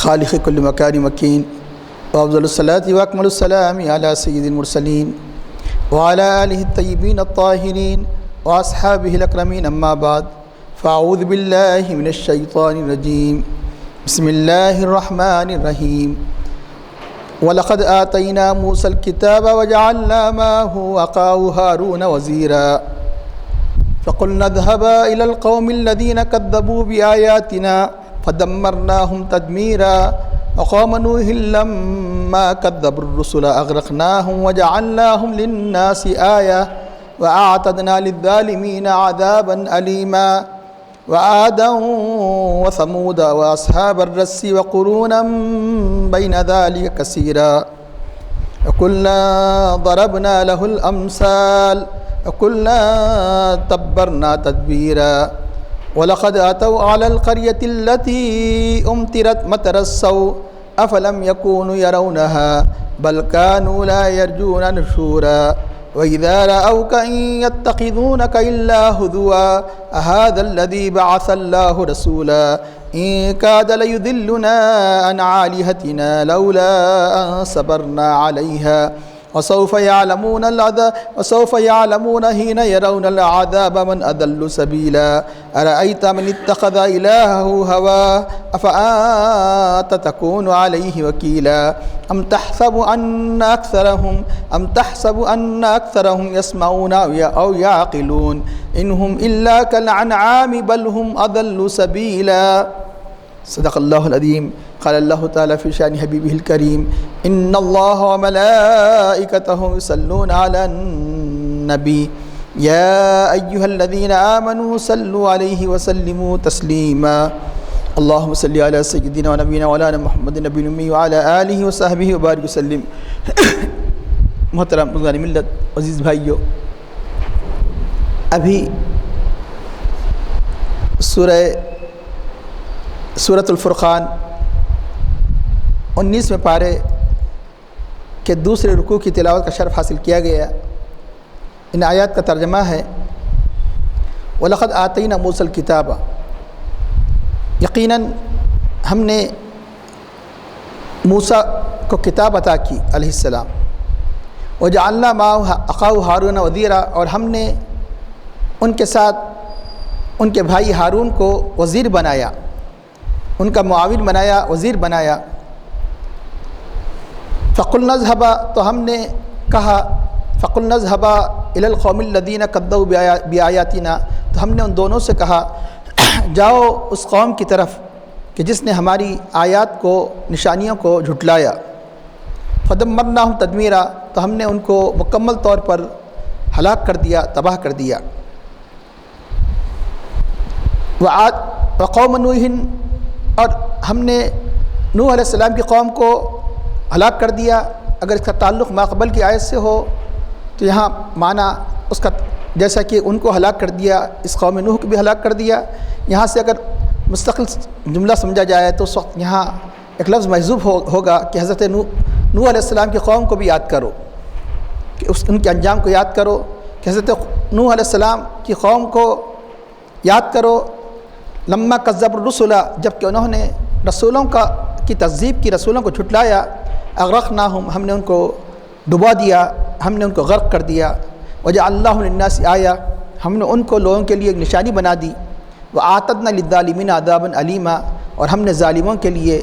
خالق کل مکان مکین وافضل الصلاۃ واکمل السلام علی سید المرسلین وعلی آلہ الطیبین الطاہرین واصحابہ الاکرمین اما بعد فاعوذ باللہ من الشیطان الرجیم بسم اللہ الرحمن الرحیم وَلَقَدْ آتَيْنَا مُوسَى الْكِتَابَ وَجَعَلْنَا مَعَهُ أَخَاهُ هَارُونَ وَزِيرًا فَقُلْنَا اذْهَبَا إِلَى الْقَوْمِ الَّذِينَ كَذَّبُوا بِآيَاتِنَا فَدَمَّرْنَاهُمْ تَدْمِيرًا وَقَوْمَ نُوحٍ لَمَّا كَذَّبُوا الرُّسُلَ أَغْرَقْنَاهُمْ وَجَعَلْنَاهُمْ لِلنَّاسِ آيَةً وَأَعْتَدْنَا لِلظَّالِمِينَ عَذَابًا أَلِيمًا وعادا وثمود وأصحاب الرس وقرونا بين ذلك كثيرا وكلا ضربنا له الأمثال وكلا تبرنا تدبيرا ولقد أتوا على القرية التي أمطرت مطر السوء أفلم يكونوا يرونها بل كانوا لا يرجون نشورا وَإِذَا رَأَوْكَ إِن يَتَّخِذُونَكَ إِلَّا هُزُوًا أَهَذَا الَّذِي بَعَثَ اللَّهُ رَسُولًا إِن كَادَ لَيُضِلُّنَا عَنْ آلِهَتِنَا لَوْلَا أَن صَبَرْنَا عَلَيْهَا وسوف يعلمون حين يرون العذاب من أضل سبيلا أرأيت من اتخذ إلهه هواه أفأنت تكون عليه وكيلا أم تحسب أن أكثرهم يسمعون أو يعقلون إنهم إلا كالأنعام بل هم أضل سبيلا صدق الله العظيم. قال الله تعالى في شأن حبيبه الكريم إن الله وملائكته يصلون على النبي يا أيها الذين آمنوا صلوا عليه وسلموا تسليما اللهم صل على سيدنا ونبينا مولانا محمد النبي الأمي وعلى آله وصحبه وبارك وسلم. محترم بزرگان ملت، عزیز بھائیو، ابھی سورۃ الفرقان 19ویں پارے کے دوسرے رکوع کی تلاوت کا شرف حاصل کیا گیا. ان آیات کا ترجمہ ہے وَلَقَدْ آتَيْنَا مُوسَى الْكِتَابَ، یقیناً ہم نے موسیٰ کو کتاب عطا کی علیہ السلام. وَجَعَلْنَا مَعَهُ أَخَاهُ هَارُونَ وَزِيرًا، اور ہم نے ان کے ساتھ ان کے بھائی ہارون کو وزیر بنایا، ان کا معاون بنایا، وزیر بنایا. فَقُلْنَا اذْهَبَا، تو ہم نے کہا فَقُلْنَا اذْهَبَا إِلَى الْقَوْمِ الَّذِينَ كَذَّبُوا بِآيَاتِنَا، تو ہم نے ان دونوں سے کہا جاؤ اس قوم کی طرف کہ جس نے ہماری آیات کو، نشانیوں کو جھٹلایا. فَدَمَّرْنَاهُمْ تَدْمِيرًا، تو ہم نے ان کو مکمل طور پر ہلاک کر دیا، تباہ کر دیا. وقوم نوح، اور ہم نے نوح علیہ السلام کی قوم کو ہلاک کر دیا. اگر اس کا تعلق ماقبل کی آیت سے ہو تو یہاں معنی اس کا جیسا کہ ان کو ہلاک کر دیا، اس قوم نوح کو بھی ہلاک کر دیا. یہاں سے اگر مستقل جملہ سمجھا جائے تو اس وقت یہاں ایک لفظ محذوف ہوگا کہ حضرت نوح علیہ السلام کی قوم کو بھی یاد کرو، کہ ان کے انجام کو یاد کرو، کہ حضرت نوح علیہ السلام کی قوم کو یاد کرو. لما کذب الرسل، جب کہ انہوں نے رسولوں کی تکذیب کی، رسولوں کو جھٹلایا. اغرقناہم، ہم نے ان کو ڈبا دیا، ہم نے ان کو غرق کر دیا. وجعلناہ للناس آیہ، ہم نے ان کو لوگوں کے لیے ایک نشانی بنا دی. وآتدنا للظالمین عذابا علیما، اور ہم نے ظالموں کے لیے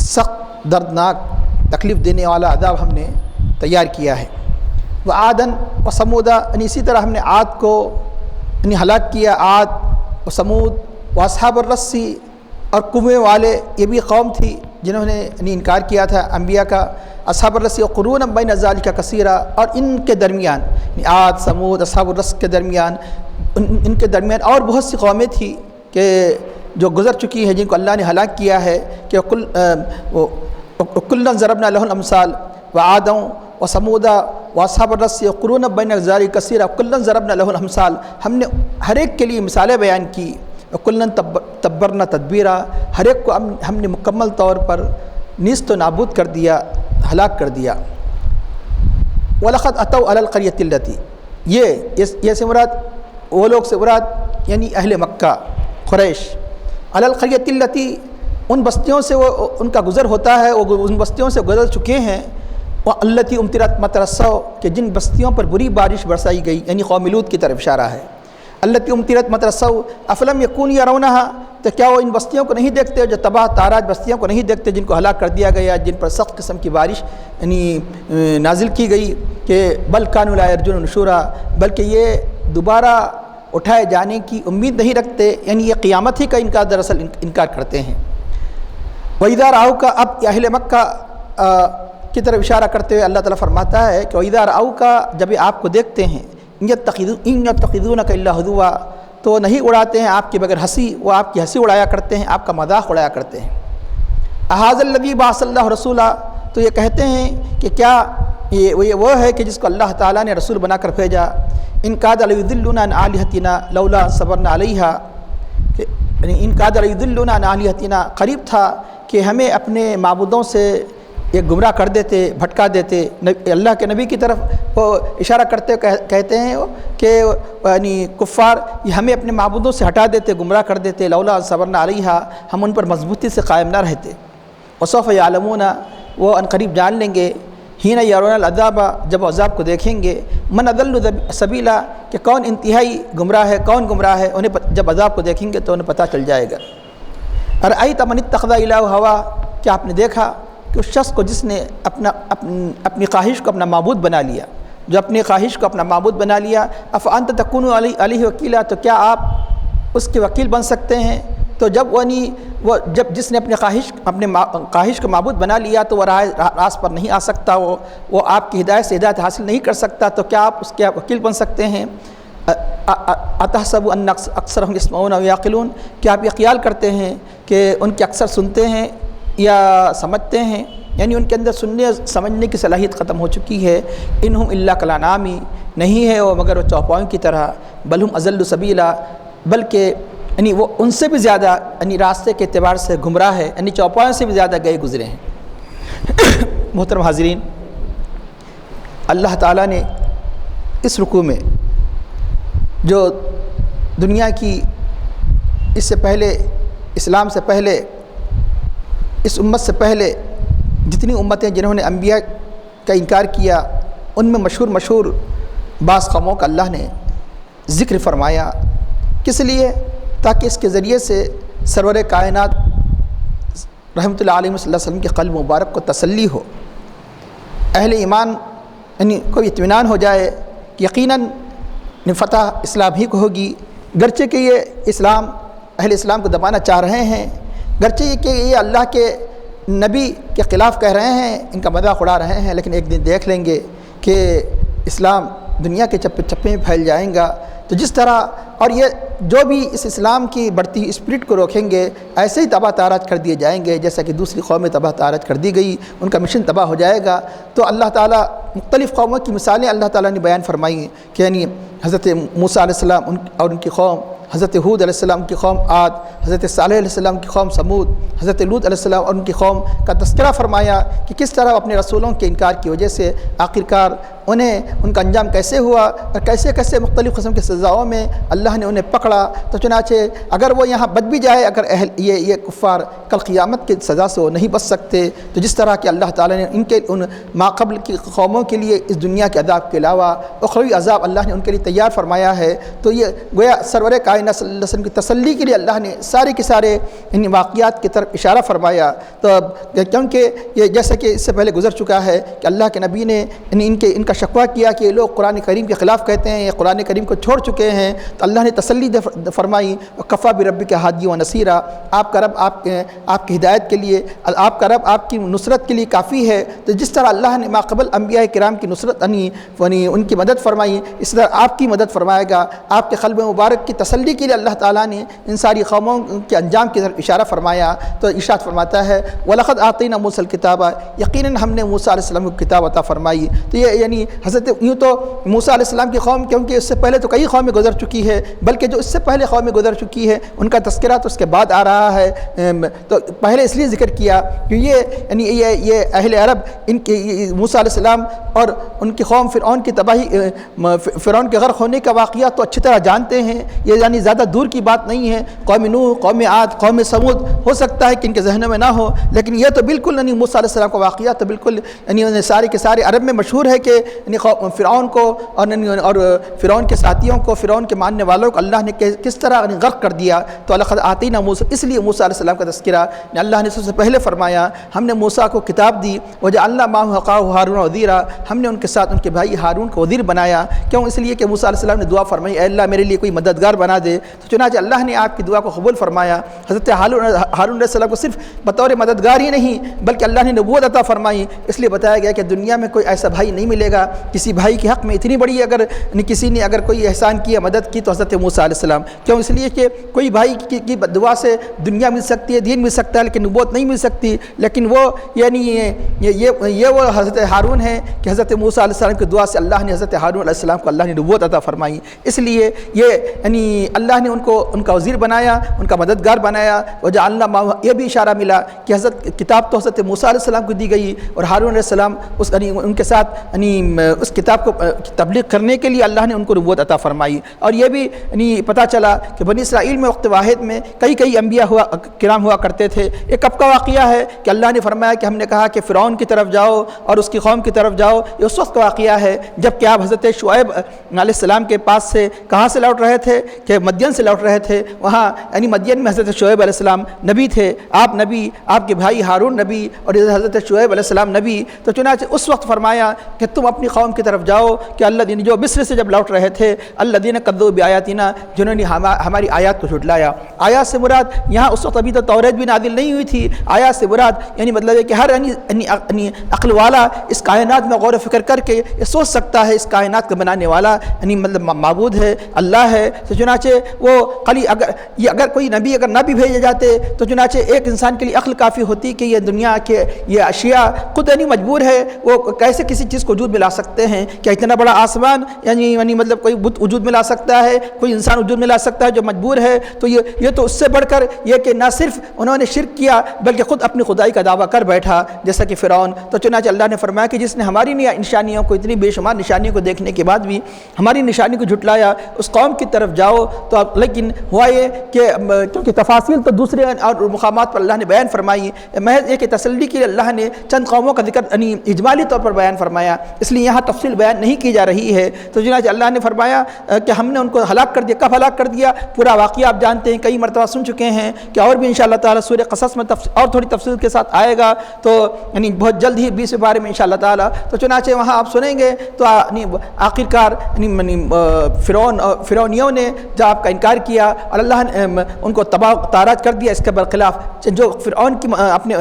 سخت دردناک تکلیف دینے والا عذاب ہم نے تیار کیا ہے. وعادا وثمودا، اسی طرح ہم نے عاد کو ہلاک کیا. عاد و ثمود و اصحاب الرسی، اور کنویں والے، یہ بھی قوم تھی جنہوں نے انکار کیا تھا انبیاء کا. اصحاب الرسی و قرونا بین ذالک کثیرا، اور ان کے درمیان عاد، ثمود، اصحاب الرس کے درمیان، ان کے درمیان اور بہت سی قومیں تھیں کہ جو گزر چکی ہیں، جن کو اللہ نے ہلاک کیا ہے. کہ کلا ضربنا لہ الامثال وعادا وثمودا واصحاب الرس وقرونا بین ذالک کثیرا کلا ضربنا لہ الامثال، ہم نے ہر ایک کے لیے مثالیں بیان کی. کلن تبرنا تدبیرا، ہر ایک کو ہم نے مکمل طور پر نیست و نابود کر دیا، ہلاک کر دیا. وَلَقَدْ أَتَوْا عَلَى الْقَرْيَةِ الَّتِي، یہ سے مراد وہ لوگ سے مراد یعنی اہل مکہ، قریش. علی القریۃ التی، ان بستیوں سے وہ ان کا گزر ہوتا ہے، وہ ان بستیوں سے گزر چکے ہیں، وہ التی امطرت مطرسو کہ جن بستیوں پر بری بارش برسائی گئی، یعنی قوم لوط کی طرف اشارہ ہے۔ التی امطرت مطرسو افلم یکون یرونہا، تو کیا وہ ان بستیوں کو نہیں دیکھتے جو تباہ تاراج بستیوں کو نہیں دیکھتے جن کو ہلاک کر دیا گیا، جن پر سخت قسم کی بارش یعنی نازل کی گئی، کہ بل کانوا لا یرجون نشورا، بلکہ یہ دوبارہ اٹھائے جانے کی امید نہیں رکھتے، یعنی یہ قیامت ہی کا انکار دراصل انکار کرتے ہیں۔ وَإِذَا رَأَوْكَ، اب اہل مکہ کی طرف اشارہ کرتے ہوئے اللہ تعالیٰ فرماتا ہے کہ وَإِذَا رَأَوْكَ، جب یہ آپ کو دیکھتے ہیں، إِن يَتَّخِذُونَكَ إِلَّا هُزُوًا، تو نہیں اڑاتے ہیں آپ کی بغیر ہنسی، وہ آپ کی ہنسی اڑایا کرتے ہیں، آپ کا مذاق اڑایا کرتے ہیں۔ أَهَٰذَا الَّذِي بَعَثَ اللَّهُ رَسُولًا، تو یہ کہتے ہیں کہ کیا یہ وہ ہے کہ جس کو اللہ تعالیٰ نے رسول بنا کر بھیجا۔ إِن كَادَ لَيُضِلُّونَا عَنْ آلِهَتِنَا لَوْلَا صَبَرْنَا عَلَيْهَا، کہ إِن كَادَ لَيُضِلُّونَا عَنْ آلِهَتِنَا، قریب تھا کہ ہمیں اپنے معبودوں سے یہ گمراہ کر دیتے، بھٹکا دیتے۔ اللہ کے نبی کی طرف وہ اشارہ کرتے کہتے ہیں کہ یعنی کفار یہ ہمیں اپنے معبودوں سے ہٹا دیتے، گمراہ کر دیتے، لولا صبرنا علیہا، ہم ان پر مضبوطی سے قائم نہ رہتے۔ وسوف یعلمون، وہ ان قریب جان لیں گے، حین یرون العذاب، جب عذاب کو دیکھیں گے، من اضل سبیلا، کہ کون انتہائی گمراہ ہے، کون گمراہ ہے، انہیں جب عذاب کو دیکھیں گے تو انہیں پتہ چل جائے گا۔ ارأیت من اتخذ الہ ہوا، کیا آپ نے دیکھا کہ اس شخص کو جس نے اپنی خواہش کو اپنا معبود بنا لیا، جو اپنی خواہش کو اپنا معبود بنا لیا، افانت تکون علیہ وکیلا، تو کیا آپ اس کے وکیل بن سکتے ہیں؟ تو جب جس نے اپنے خواہش کو معبود بنا لیا تو وہ راست پر نہیں آ سکتا، وہ آپ کی ہدایت سے ہدایت حاصل نہیں کر سکتا، تو کیا آپ اس کے وکیل بن سکتے ہیں؟ اتحسب ان اکثرهم یسمعون و یعقلون، کیا آپ یہ خیال کرتے ہیں کہ ان کے اکثر سنتے ہیں یا سمجھتے ہیں؟ یعنی ان کے اندر سننے سمجھنے کی صلاحیت ختم ہو چکی ہے۔ انہم الا کالانعام، نہیں ہے وہ مگر وہ چوپاؤں کی طرح، بل ہم اضل سبیلا، بلکہ یعنی وہ ان سے بھی زیادہ یعنی راستے کے اعتبار سے گمراہ ہے، یعنی چوپاؤں سے بھی زیادہ گئے گزرے ہیں۔ محترم حاضرین، اللہ تعالیٰ نے اس رکوع میں جو دنیا کی اس سے پہلے، اسلام سے پہلے، اس امت سے پہلے جتنی امتیں جنہوں نے انبیاء کا انکار کیا، ان میں مشہور بعض قوموں کا اللہ نے ذکر فرمایا، کس لیے؟ تاکہ اس کے ذریعے سے سرور کائنات رحمۃ اللہ علیہ صلی اللہ علیہ وسلم کے قلب مبارک کو تسلی ہو، اہل ایمان یعنی کوئی اطمینان ہو جائے، یقیناً فتح اسلام ہی کو ہوگی، گرچہ کہ یہ اہل اسلام کو دبانا چاہ رہے ہیں، گرچہ کہ یہ اللہ کے نبی کے خلاف کہہ رہے ہیں، ان کا مذاق اڑا رہے ہیں، لیکن ایک دن دیکھ لیں گے کہ اسلام دنیا کے چپے چپے میں پھیل جائیں گا۔ تو جس طرح اور یہ جو بھی اس اسلام کی بڑھتی اسپرٹ کو روکیں گے، ایسے ہی تباہ تاراج کر دیے جائیں گے، جیسا کہ دوسری قومیں تباہ تاراج کر دی گئی، ان کا مشن تباہ ہو جائے گا۔ تو اللہ تعالیٰ مختلف قوموں کی مثالیں اللہ تعالیٰ نے بیان فرمائی کہ یعنی حضرت موسیٰ علیہ السلام اور ان کی قوم، حضرت ہود علیہ السلام کی قوم عاد، حضرت صالح علیہ السلام کی قوم ثمود، حضرت لوط علیہ السلام اور ان کی قوم کا تذکرہ فرمایا کہ کس طرح اپنے رسولوں کے انکار کی وجہ سے آخرکار ان کا انجام کیسے ہوا اور کیسے کیسے مختلف قسم کے سزاؤں میں اللہ نے انہیں پکڑا۔ تو چنانچہ اگر وہ یہاں بچ بھی جائے، اگر یہ کفار کل قیامت کی سزا سے وہ نہیں بچ سکتے، تو جس طرح کہ اللہ تعالیٰ نے ان ماقبل کی قوموں کے لیے اس دنیا کے عذاب کے علاوہ اخروی عذاب اللہ نے ان کے لیے تیار فرمایا ہے، تو یہ گویا سرور کائنات صلی اللہ علیہ وسلم کی تسلی کے لیے اللہ نے سارے کے سارے ان واقعات کی طرف اشارہ فرمایا۔ تو کیونکہ یہ جیسا کہ اس سے پہلے گزر چکا ہے کہ اللہ کے نبی نے ان کا شکوہ کیا کہ یہ لوگ قرآن کریم کے خلاف کہتے ہیں، یہ قرآن کریم کو چھوڑ چکے ہیں، تو اللہ نے تسلی فرمائی، کفا بربک ہادی و نصیرا، آپ کا رب آپ کی ہدایت کے لیے، آپ کا رب آپ کی نصرت کے لیے کافی ہے۔ تو جس طرح اللہ نے ماقبل انبیاء کرام کی نصرت ان کی مدد فرمائی، اس طرح آپ کی مدد فرمائے گا۔ آپ کے قلب مبارک کی تسلی کے لیے اللہ تعالیٰ نے ان ساری قوموں کے انجام کی طرف اشارہ فرمایا۔ تو ارشاد فرماتا ہے وَلَقَدْ آتَيْنَا مُوسَىٰ الْكِتَابَ، یقیناً ہم نے موسیٰ علیہ السلام کو کتاب عطا فرمائی۔ تو یہ یعنی حضرت یوں تو موسیٰ علیہ السلام کی قوم کیونکہ اس سے پہلے تو کئی قومیں گزر چکی ہے، بلکہ جو اس سے پہلے قومیں گزر چکی ہے ان کا تذکرہ تو اس کے بعد آ رہا ہے، تو پہلے اس لیے ذکر کیا کہ یہ اہل عرب ان کے موسیٰ علیہ السلام اور ان کی قوم فرعون کی تباہی، فرعون کے غرق ہونے کا واقعہ تو اچھی طرح جانتے ہیں، یہ یعنی زیادہ دور کی بات نہیں ہے۔ قوم نوح، قوم عاد، قوم سمود ہو سکتا ہے کہ ان کے ذہنوں میں نہ ہو، لیکن یہ تو بالکل یعنی موسیٰ علیہ السلام کا واقعہ تو بالکل یعنی سارے کے سارے عرب میں مشہور ہے کہ یعنی فرعون کو اور فرعون کے ساتھیوں کو، فرعون کے ماننے والوں کو اللہ نے کس طرح یعنی غرق کر دیا۔ تو لقد آتینا موسیٰ، اس لیے موسیٰ علیہ السلام کا تذکرہ اللہ نے سب سے پہلے فرمایا، ہم نے موسیٰ کو کتاب دی، وجعلنا معه اخاه ہارون وزیرا، ہم نے ان کے ساتھ ان کے بھائی ہارون کو وزیر بنایا۔ کیوں؟ اس لیے کہ موسیٰ علیہ السلام نے دعا فرمائی، اے اللہ میرے لیے کوئی مددگار بنا دے، تو چنانچہ اللہ نے آپ کی دعا کو قبول فرمایا۔ حضرت ہارون علیہ السلام کو صرف بطور مددگار ہی نہیں بلکہ اللہ نے نبوت عطا فرمائی، اس لیے بتایا گیا کہ دنیا میں کوئی ایسا بھائی نہیں ملے گا کسی بھائی کے حق میں اتنی بڑی اگر کسی نے اگر کوئی احسان کیا، مدد کی، تو حضرت موسیٰ علیہ السلام۔ کیوں؟ اس لیے کہ کوئی بھائی کی دعا سے دنیا مل سکتی ہے، دین مل سکتا ہے، لیکن نبوت نہیں مل سکتی۔ لیکن وہ یعنی یہ وہ حضرت ہارون ہے کہ حضرت موسیٰ علیہ السلام کی دعا سے اللہ نے حضرت ہارون علیہ السلام کو اللہ نے نبوت عطا فرمائی، اس لیے یہ یعنی اللہ نے ان کا وزیر بنایا، ان کا مددگار بنایا۔ وجعلنا معه، یہ بھی اشارہ ملا کہ کتاب تو حضرت موسیٰ علیہ السلام کو دی گئی اور ہارون علیہ السلام ان کے ساتھ اس کتاب کو تبلیغ کرنے کے لیے اللہ نے ان کو نبوت عطا فرمائی۔ اور یہ بھی پتہ چلا کہ بنی اسرائیل میں وقت واحد میں کئی انبیاء کرام ہوا کرتے تھے۔ یہ کب کا واقعہ ہے کہ اللہ نے فرمایا کہ ہم نے کہا کہ فرعون کی طرف جاؤ اور اس کی قوم کی طرف جاؤ، یہ اس وقت کا واقعہ ہے جب کہ آپ حضرت شعیب علیہ السلام کے پاس سے کہاں سے لوٹ رہے تھے کہ مدین سے لوٹ رہے تھے، وہاں یعنی مدین میں حضرت شعیب علیہ السلام نبی تھے، آپ نبی، آپ کے بھائی ہارون نبی اور حضرت شعیب علیہ السلام نبی۔ تو چنانچہ اس وقت فرمایا کہ تم اپنی قوم کی طرف جاؤ کہ اللہ دین جو مصر سے جب لوٹ رہے تھے، اللہ دین کذبوا بآیاتنا، جنہوں نے ہماری آیات کو جھٹلایا۔ آیات سے مراد یہاں اس وقت ابھی تو توریت بھی نازل نہیں ہوئی تھی، آیات سے مراد یعنی مطلب ہے کہ ہر یعنی عقل والا اس کائنات میں غور و فکر کر کے یہ سوچ سکتا ہے اس کائنات کو بنانے والا یعنی مطلب معبود ہے، اللہ ہے۔ تو چنانچہ وہ اگر کوئی نبی اگر نہ بھی بھیجے جاتے تو چنانچہ ایک انسان کے لیے عقل کافی ہوتی کہ یہ دنیا کے یہ اشیاء خود یعنی مجبور ہے، وہ کیسے کسی چیز کو وجود میں لا سکتے ہیں؟ کیا اتنا بڑا آسمان یعنی مطلب کوئی بت وجود میں لا سکتا ہے، کوئی انسان وجود میں لا سکتا ہے جو مجبور ہے؟ تو یہ تو اس سے بڑھ کر یہ کہ نہ صرف انہوں نے شرک کیا بلکہ خود اپنی خدائی کا دعویٰ کر بیٹھا جیسا کہ فرعون۔ تو چنانچہ اللہ نے فرمایا کہ جس نے ہماری نشانیوں کو، اتنی بے شمار نشانیوں کو دیکھنے کے بعد بھی ہماری نشانی کو جھٹلایا، اس قوم کی طرف جاؤ۔ تو لیکن ہوا یہ کہ کیونکہ تفاصیل تو دوسرے اور مقامات پر اللہ نے بیان فرمائی، محض ایک تسلی کے لیے اللہ نے چند قوموں کا ذکر یعنی اجمالی طور پر بیان فرمایا، اس لیے یہاں تفصیل بیان نہیں کی جا رہی ہے۔ تو چنانچہ اللہ نے فرمایا کہ ہم نے ان کو ہلاک کر دیا۔ کب ہلاک کر دیا؟ پورا واقعہ آپ جانتے ہیں، کئی مرتبہ سن چکے ہیں کہ اور بھی انشاءاللہ تعالیٰ سورہ قصص میں اور تھوڑی تفصیل کے ساتھ آئے گا، تو یعنی بہت جلد ہی 20 بارے میں انشاءاللہ تعالیٰ۔ تو چنانچہ وہاں آپ سنیں گے تو آخرکار فرعونیوں نے جب آپ کا انکار کیا اور اللہ نے ان کو تباہ تاراج کر دیا، اس کے برخلاف جو فرعون کی اپنے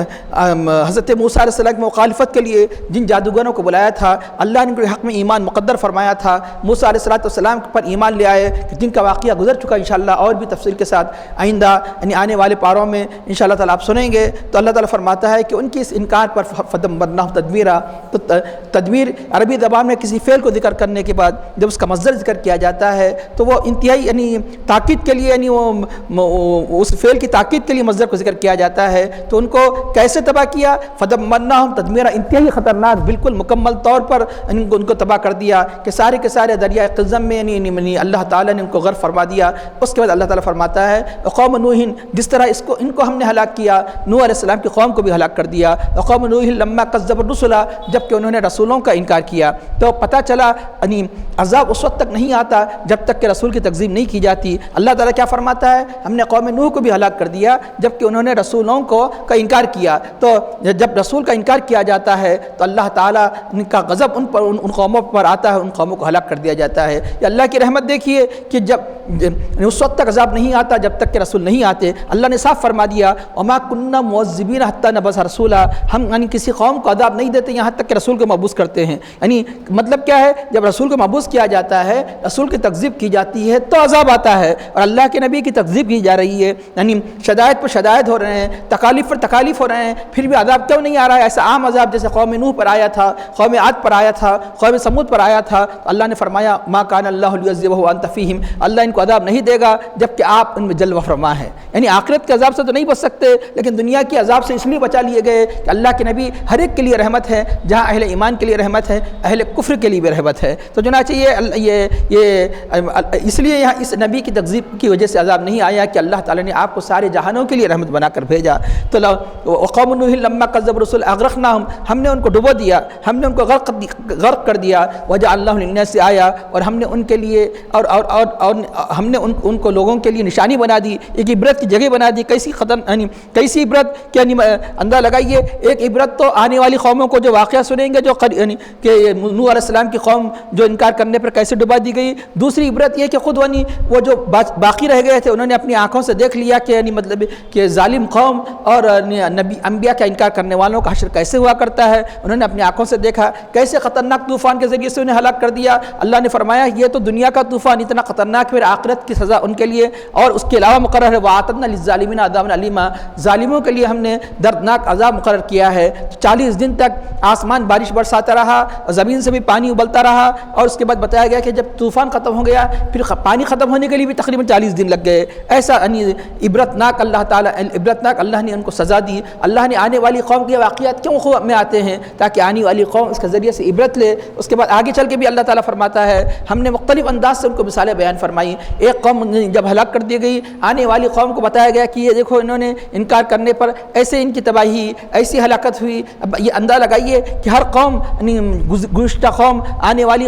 حضرت موسیٰ علیہ السلام کی مخالفت کے لیے جن جادوگروں کو بلایا تھا، اللہ نے ان کے حق میں ایمان مقدر فرمایا تھا، موسیٰ علیہ السلام پر ایمان لے آئے، جن کا واقعہ گزر چکا انشاءاللہ اور بھی تفصیل کے ساتھ آئندہ یعنی آنے والے پاروں میں انشاءاللہ تعالیٰ آپ سنیں گے۔ تو اللہ تعالیٰ فرماتا ہے کہ ان کی اس انکار پر فدمرناہم تدمیرا۔ تو تدمیر عربی زبان میں کسی فعل کو ذکر کرنے کے بعد جب اس کا مصدر ذکر کیا جاتا ہے تو وہ انتہائی یعنی تاکید کے لیے یعنی وہ اس فعل کی تاکید کے لیے مصدر کو ذکر کیا جاتا ہے۔ تو ان کو کیسے تباہ کیا؟ فدمرناہم تدمیرا، انتہائی خطرناک، بالکل مکمل طور پر ان کو تباہ کر دیا کہ سارے کے سارے دریائے قزم میں یعنی اللہ تعالیٰ نے ان کو غرق فرما دیا۔ اس کے بعد اللہ تعالیٰ فرماتا ہے قوم نوح، جس طرح ان کو ہم نے ہلاک کیا، نوح علیہ السلام کی قوم کو بھی ہلاک کر دیا۔ قوم نوح لما کذب الرسل، جبکہ انہوں نے رسولوں کا انکار کیا۔ تو پتہ چلا یعنی عذاب اس وقت تک نہیں آتا جب تک کہ رسول کی تکذیب نہیں کی جاتی۔ اللہ تعالیٰ کیا فرماتا ہے؟ ہم نے قوم نوح کو بھی ہلاک کر دیا جبکہ انہوں نے رسولوں کا انکار کیا۔ تو جب رسول کا انکار کیا جاتا ہے تو اللہ تعالیٰ ان کا غضب ان قوموں پر آتا ہے، ان قوموں کو ہلاک کر دیا جاتا ہے۔ یہ اللہ کی رحمت دیکھیے کہ جب اس وقت تک عذاب نہیں آتا جب تک کہ رسول نہیں آتے۔ اللہ نے صاف فرما دیا وما كنا معذبین حتی نبعث رسولا، ہم یعنی کسی قوم کو عذاب نہیں دیتے یہاں تک کہ رسول کو مبعوث کرتے ہیں۔ یعنی مطلب کیا ہے؟ جب رسول کو مبعوث کیا جاتا ہے، رسول کی تکذیب کی جاتی ہے تو عذاب آتا ہے، اور اللہ کے نبی کی تکذیب کی جا رہی ہے، یعنی شدائد پر شدائد ہو رہے ہیں، تکالیف پر تکالیف ہو رہے ہیں، پھر بھی عذاب کیوں نہیں آ رہا ہے؟ ایسا عام عذاب جیسے قوم نوح پر آیا تھا، قوم عاد پر آیا تھا، قوم سمود پر آیا تھا، اللہ نے فرمایا ما کان اللہ لیعذبہ وانت فیہم، اللہ ان کو عذاب نہیں دے گا جبکہ آپ ان میں جلوہ فرما ہیں. یعنی آخرت کے عذاب سے تو نہیں بچ سکتے لیکن دنیا کے عذاب سے اس لیے بچا لیے گئے کہ اللہ کے نبی ہر ایک کے لیے رحمت ہے، جہاں اہل ایمان کے لیے رحمت ہے اہل کفر کے لیے بھی رحمت ہے. تو چنانچہ یہ اس لیے یہاں اس نبی کی تکذیب کی وجہ سے عذاب نہیں آیا کہ اللہ تعالیٰ نے آپ کو سارے جہانوں کے لیے رحمت بنا کر بھیجا. تو وقوم نوح لما کذبوا الرسل اغرقناہم، ہم نے ان کو ڈبو دیا، ہم نے ان کو غرق کر دیا. وجعلناہ للناس آیہ، اور ہم نے ان کے لیے اور ہم نے ان کو لوگوں کے لیے نشانی بنا دی، ایک عبرت کی جگہ بنا دی. کیسی عبرت کہ اندازہ لگائیے، ایک عبرت تو آنے والی قوموں کو جو واقعہ سنیں گے جو کہ نوح علیہ السلام کی قوم جو انکار کرنے پر کیسے ڈبا دی گئی. دوسری عبرت یہ کہ خود وہ جو باقی رہ گئے تھے انہوں نے اپنی آنکھوں سے دیکھ لیا کہ مطلب کہ ظالم قوم اور نبی انبیاء کا انکار کرنے والوں کا حشر کیسے ہوا کرتا ہے. انہوں نے اپنی آنکھوں سے دیکھا کیسے خطرناک طوفان کے ذریعے سے انہیں ہلاک کر دیا. اللہ نے فرمایا یہ تو دنیا کا طوفان اتنا خطرناک، پھر آخرت کی سزا ان کے لیے اور اس کے علاوہ مقرر ہے. وَأَعْتَدْنَا لِلظَّالِمِينَ عَذَابًا أَلِيمًا، ظالموں کے لیے ہم نے دردناک عذاب مقرر کیا ہے. 40 دن تک آسمان بارش برساتا رہا اور زمین سے بھی پانی ابلتا رہا، اور اس کے بعد بتایا گیا کہ جب طوفان ختم ہو گیا پھر پانی ختم ہونے کے لیے بھی تقریباً 40 دن لگ گئے. ایسا عبرتناک اللہ نے ان کو سزا دی. اللہ نے آنے والی قوم کے واقعات کیوں میں آتے ہیں تاکہ آنے والی قوم اس کے ذریعے سے عبرت لے. اس کے بعد آگے چل کے بھی اللہ تعالیٰ فرماتا ہے ہم نے مختلف انداز سے ان کو مثالیں بیان فرمائی. ایک قوم جب ہلاک کر دی گئی، آنے والی قوم کو بتایا گیا کہ یہ دیکھو انہوں نے انکار کرنے پر ایسے ان کی تباہی ایسی ہلاکت ہوئی. اب یہ اندازہ لگائیے کہ ہر قوم گزشتہ قوم آنے والی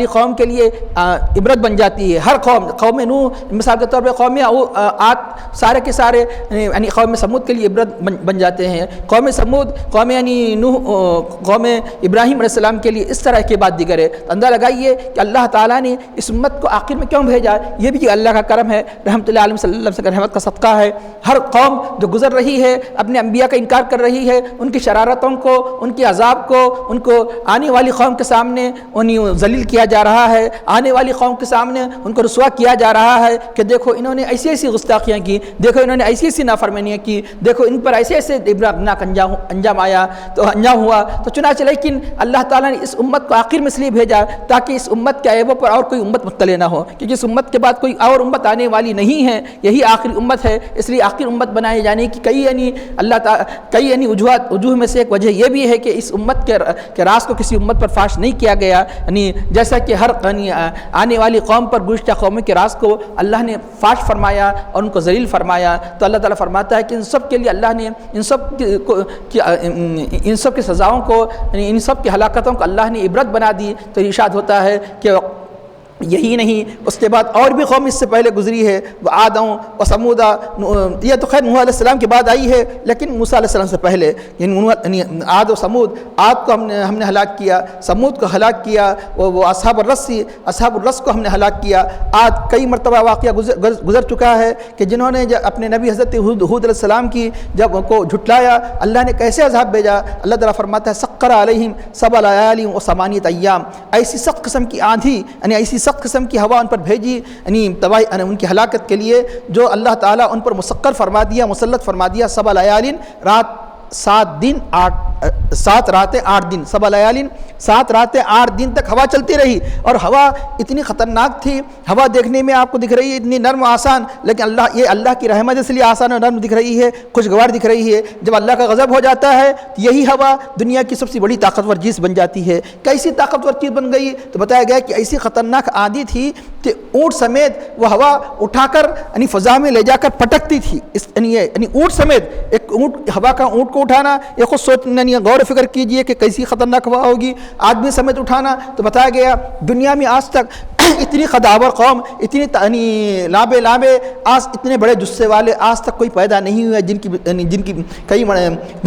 قوم کے لیے عبرت بن جاتی ہے. ہر قوم نوح مثال کے طور پہ قوم عاد سارے کے سارے یعنی قوم سمود کے لیے عبرت بن جاتے ہیں. قوم سمود قوم نوح قوم ابراہیم علیہ السلام کے لیے اس طرح کے بات دیگر ہے. اندازہ لگائیے کہ اللہ تعالیٰ نے اس امت کو آخر میں کیوں بھیجا. یہ بھی اللہ کا کرم ہے، رحمت اللہ علیہ صلی اللہ علیہ وسلم کی رحمت کا صدقہ ہے. ہر قوم جو گزر رہی ہے اپنے انبیاء کا انکار کر رہی ہے، ان کی شرارتوں کو، ان کے عذاب کو ان کو آنے والی قوم کے سامنے انہیں ذلیل کیا جا رہا ہے. آنے والی قوم کے سامنے ان کو رسوا کیا جا رہا ہے کہ دیکھو انہوں نے ایسی ایسی گستاخیاں کی، دیکھو انہوں نے ایسی ایسی نافرمانیاں کی، دیکھو ان پر ایسے ایسے عبرتناک انجام آیا تو انجام ہوا. تو چنانچہ لیکن اللہ تعالیٰ نے اس امت کو آخر میں اس لیے بھیجا تاکہ اس امت کے عیبوں پر اور کوئی امت مطلع نہ ہو، کیونکہ اس امت کے بعد کوئی اور امت آنے والی نہیں ہے، یہی آخری امت ہے. اس لیے آخر امت بنائے جانے کی کئی وجوہ میں سے ایک وجہ یہ بھی ہے کہ اس امت کے راز کو کسی امت پر فاش نہیں کیا گیا. جیسا کہ ہر آنے والی قوم پر گزشتہ قوموں کے راز کو اللہ نے فاش فرمایا اور ان کو ذلیل فرمایا. تو اللہ تعالیٰ فرماتا ہے کہ ان سب کے لیے اللہ نے ان سب کی سزاؤں کو ان سب کی ہلاکتوں کو اللہ نے عبرت بنا دی. تو ارشاد ہوتا ہے کہ یہی نہیں، اس کے بعد اور بھی قوم اس سے پہلے گزری ہے. وہ عادوں و سمودا، یہ تو خیر نوح علیہ السلام کے بعد آئی ہے لیکن موسیٰ علیہ السلام سے پہلے. یعنی عاد و سمود، عاد کو ہم نے ہلاک کیا، سمود کو ہلاک کیا، وہ اصحاب الرس کو ہم نے ہلاک کیا. عاد کئی مرتبہ واقعہ گزر چکا ہے کہ جنہوں نے اپنے نبی حضرت ہود علیہ السلام کی جب ان کو جھٹلایا اللہ نے کیسے عذاب بھیجا. اللہ تعالیٰ فرماتا ہے سخر علیہم 7 لیال و 8 ایام، ایسی سخت قسم کی آندھی یعنی ایسی سخت قسم کی ہوا ان پر بھیجی یعنی تباہی ان کی ہلاکت کے لیے، جو اللہ تعالیٰ ان پر مسخر فرما دیا، مسلط فرما دیا. 7 لیال، رات 7 دن 7 راتیں 8 دن، 7 لیال 7 راتیں 8 دن تک ہوا چلتی رہی. اور ہوا اتنی خطرناک تھی، ہوا دیکھنے میں آپ کو دکھ رہی ہے اتنی نرم و آسان، لیکن یہ اللہ کی رحمت اس لیے آسان اور نرم دکھ رہی ہے، خوشگوار دکھ رہی ہے. جب اللہ کا غضب ہو جاتا ہے تو یہی ہوا دنیا کی سب سے بڑی طاقتور چیز بن جاتی ہے. کیسی طاقتور چیز بن گئی تو بتایا گیا کہ ایسی خطرناک آندھی تھی کہ اونٹ سمیت وہ ہوا اٹھا کر یعنی فضا میں لے جا کر پٹکتی تھی. یعنی اونٹ سمیت ایک اونٹ، ہوا کا اونٹ کو اٹھانا یہ خود سوچنا، غور و فکر کیجئے کہ کیسی خطرناک ہوا ہوگی. آدمی سمیت اٹھانا، تو بتایا گیا دنیا میں آج تک اتنی خداور قوم، اتنی لامبے اتنے بڑے جسے والے آج تک کوئی پیدا نہیں ہوئے جن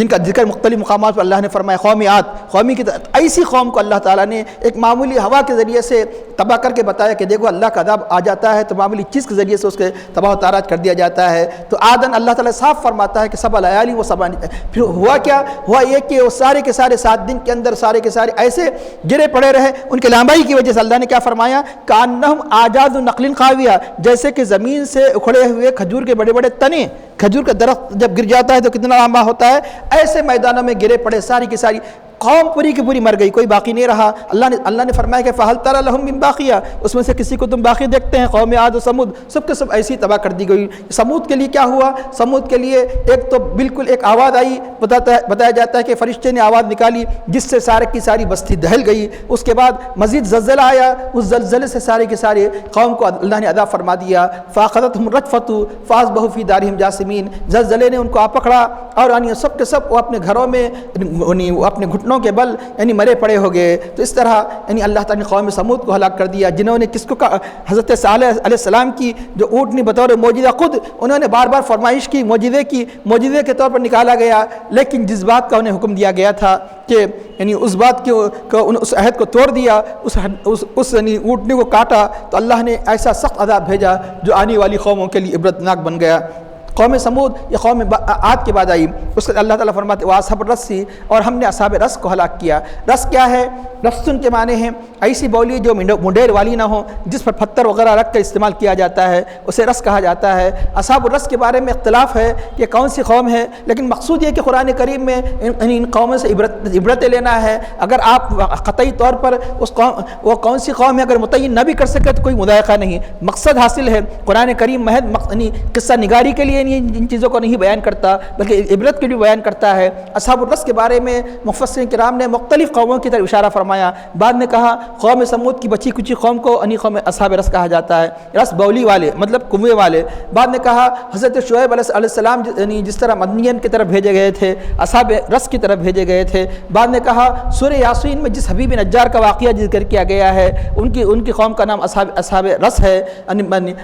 کا ذکر مختلف مقامات پر اللہ نے فرمایا. قوم عاد، قومی کی ایسی قوم کو اللہ تعالیٰ نے ایک معمولی ہوا کے ذریعے سے تباہ کر کے بتایا کہ دیکھو اللہ کا عذاب آ جاتا ہے تو معمولی چیز کے ذریعے سے اس کے تباہ و تاراج کر دیا جاتا ہے. تو آدن اللہ تعالیٰ صاف فرماتا ہے کہ 7 لیال و 8. پھر ہوا کیا؟ ہوا یہ کہ وہ سارے کے سارے 7 دن کے اندر سارے کے سارے ایسے گرے پڑے رہے. ان کے لامبائی کی وجہ سے اللہ نے کیا فرمایا؟ کانہم اعجاز نخل خاویہ، جیسے کہ زمین سے اکھڑے ہوئے کھجور کے بڑے بڑے تنے، کھجور کا درخت جب گر جاتا ہے تو کتنا لمبا ہوتا ہے، ایسے میدانوں میں گرے پڑے ساری کی ساری قوم پوری کی پوری مر گئی، کوئی باقی نہیں رہا۔ اللہ نے فرمایا کہ فَهَلْ تَرَى لَهُم مِّن بَاقِيَةٍ، اس میں سے کسی کو تم باقی دیکھتے ہیں؟ قوم عاد و سمود سب کے سب ایسی تباہ کر دی گئی۔ سمود کے لیے کیا ہوا؟ سمود کے لیے ایک تو بالکل ایک آواز آئی، بتایا جاتا ہے کہ فرشتے نے آواز نکالی جس سے سارے کی ساری بستی دہل گئی۔ اس کے بعد مزید زلزلہ آیا، اس زلزلے سے سارے کے سارے قوم کو اللہ نے عذاب فرما دیا۔ فَأَخَذَتْهُمُ الرَّجْفَةُ فَأَصْبَحُوا فِي دَارِهِمْ جَاثِمِينَ، زلزلے نے ان کو آ پکڑا اور سب کے سب وہ اپنے گھروں میں اپنے گھٹنوں کے بل مرے پڑے ہو گئے۔ تو اس طرح اللہ تعالیٰ نے قوم سمود کو ہلاک کر دیا، جنہوں نے کس کو حضرت صالح علیہ السلام کی جو اونٹنی بطور معجزہ خود انہوں نے بار بار فرمائش کی، معجزے کے طور پر نکالا گیا، لیکن جس بات کا انہیں حکم دیا گیا تھا کہ اس بات اس عہد کو توڑ دیا، اس اونٹنی کو کاٹا، تو اللہ نے ایسا سخت عذاب بھیجا جو آنے والی قوموں کے لیے عبرتناک بن گیا۔ قوم سمود یہ قوم عاد کے بعد آئی۔ اس کے اللہ تعالیٰ فرماتے وَأَصْحَابُ الرَّسِّ، اور ہم نے اصحاب رس کو ہلاک کیا۔ رس کیا ہے؟ رسن کے معنی ہیں ایسی بولی جو منڈیر والی نہ ہو، جس پر پتھر وغیرہ رکھ کر استعمال کیا جاتا ہے، اسے رس کہا جاتا ہے۔ اصحاب الرس کے بارے میں اختلاف ہے کہ کون سی قوم ہے، لیکن مقصود یہ کہ قرآن کریم میں ان قوموں سے عبرتیں لینا ہے۔ اگر آپ قطعی طور پر وہ کون سی قوم ہے اگر متعین نہ بھی کر سکے تو کوئی مضائقہ نہیں، مقصد حاصل ہے۔ قرآن کریم محض قصہ نگاری کے لیے ان چیزوں کو نہیں بیان کرتا بلکہ عبرت کے لیے بیان کرتا ہے۔ اصحاب الرس کے بارے میں مفسرین کرام نے مختلف قوموں کی طرف اشارہ فرمایا۔ بعد نے کہا قوم سمود کی بچی کچی قوم کو قوم اصحاب رس کہا جاتا ہے، رس بولی والے مطلب کنویں والے۔ بعد نے کہا حضرت شعیب علیہ السلام جس طرح مدین کی طرف بھیجے گئے تھے، اصحاب رس کی طرف بھیجے گئے تھے۔ بعد نے کہا سورہ یاسین میں جس حبیب نجار کا واقعہ ذکر کیا گیا ہے ان کی قوم کا نام اصحاب رس ہے،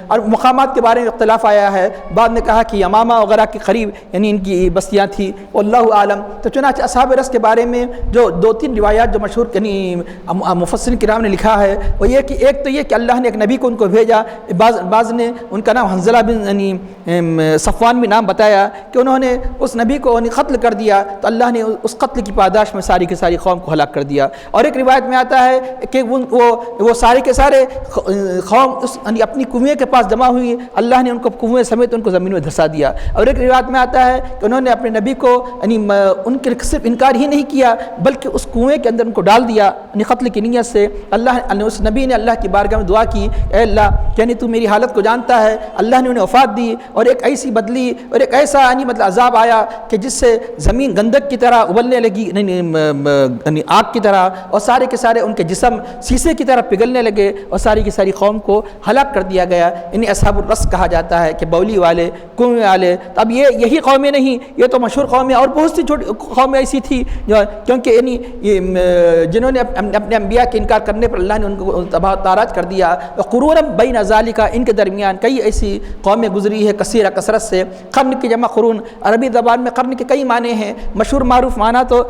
اور مقامات کے بارے میں اختلاف آیا ہے۔ بعد نے کہا کہ یمامہ وغیرہ کے قریب ان کی بستیاں تھیں، واللہ عالم۔ تو چنانچہ اصحاب رس کے بارے میں جو دو تین روایات جو مشہور مفسرین کرام نے لکھا ہے وہ یہ کہ ایک تو یہ کہ اللہ نے ایک نبی کو ان کو بھیجا، بعض نے ان کا نام حنظلہ بن صفوان بھی نام بتایا کہ انہوں نے اس نبی کو قتل کر دیا، تو اللہ نے اس قتل کی پاداش میں ساری کی ساری قوم کو ہلاک کر دیا۔ اور ایک روایت میں آتا ہے کہ وہ سارے کے سارے قوم اپنی کنویں کے پاس جمع ہوئی، اللہ نے ان کو کنویں سمیت ان کو زمین میں دھسا دیا۔ اور ایک روایت میں آتا ہے کہ انہوں نے اپنے نبی کو ان کے صرف انکار ہی نہیں کیا بلکہ اس کنویں کے اندر ان کو ڈال دیا قتل کی نیت سے۔ اس نبی نے اللہ کی بارگاہ میں دعا کی، اے اللہ یعنی تو میری حالت کو جانتا ہے۔ اللہ نے انہیں وفات دی اور ایک ایسی بدلی اور ایک ایسا عذاب آیا کہ جس سے زمین گندک کی طرح ابلنے لگی، آگ کی طرح، اور سارے کے سارے ان کے جسم شیشے کی طرح پگھلنے لگے اور ساری کی ساری قوم کو ہلاک کر دیا گیا۔ انہیں اصحاب الرس کہا جاتا ہے کہ بولی والے، کنویں والے۔ تو اب یہی قومیں نہیں، یہ تو مشہور قومیں اور بہت سی چھوٹی قومیں ایسی تھی کیونکہ جنہوں نے اپنے انبیاء کے انکار کرنے پر اللہ نے ان کو تباہ تاراج کر دیا۔ قرون بین ذالک، ان کے درمیان کئی ایسی قومیں گزری ہے کثیرہ کثرت سے۔ قرن کی جمع قرون، عربی زبان میں قرن کے کئی معنی ہیں، مشہور معروف معنی تو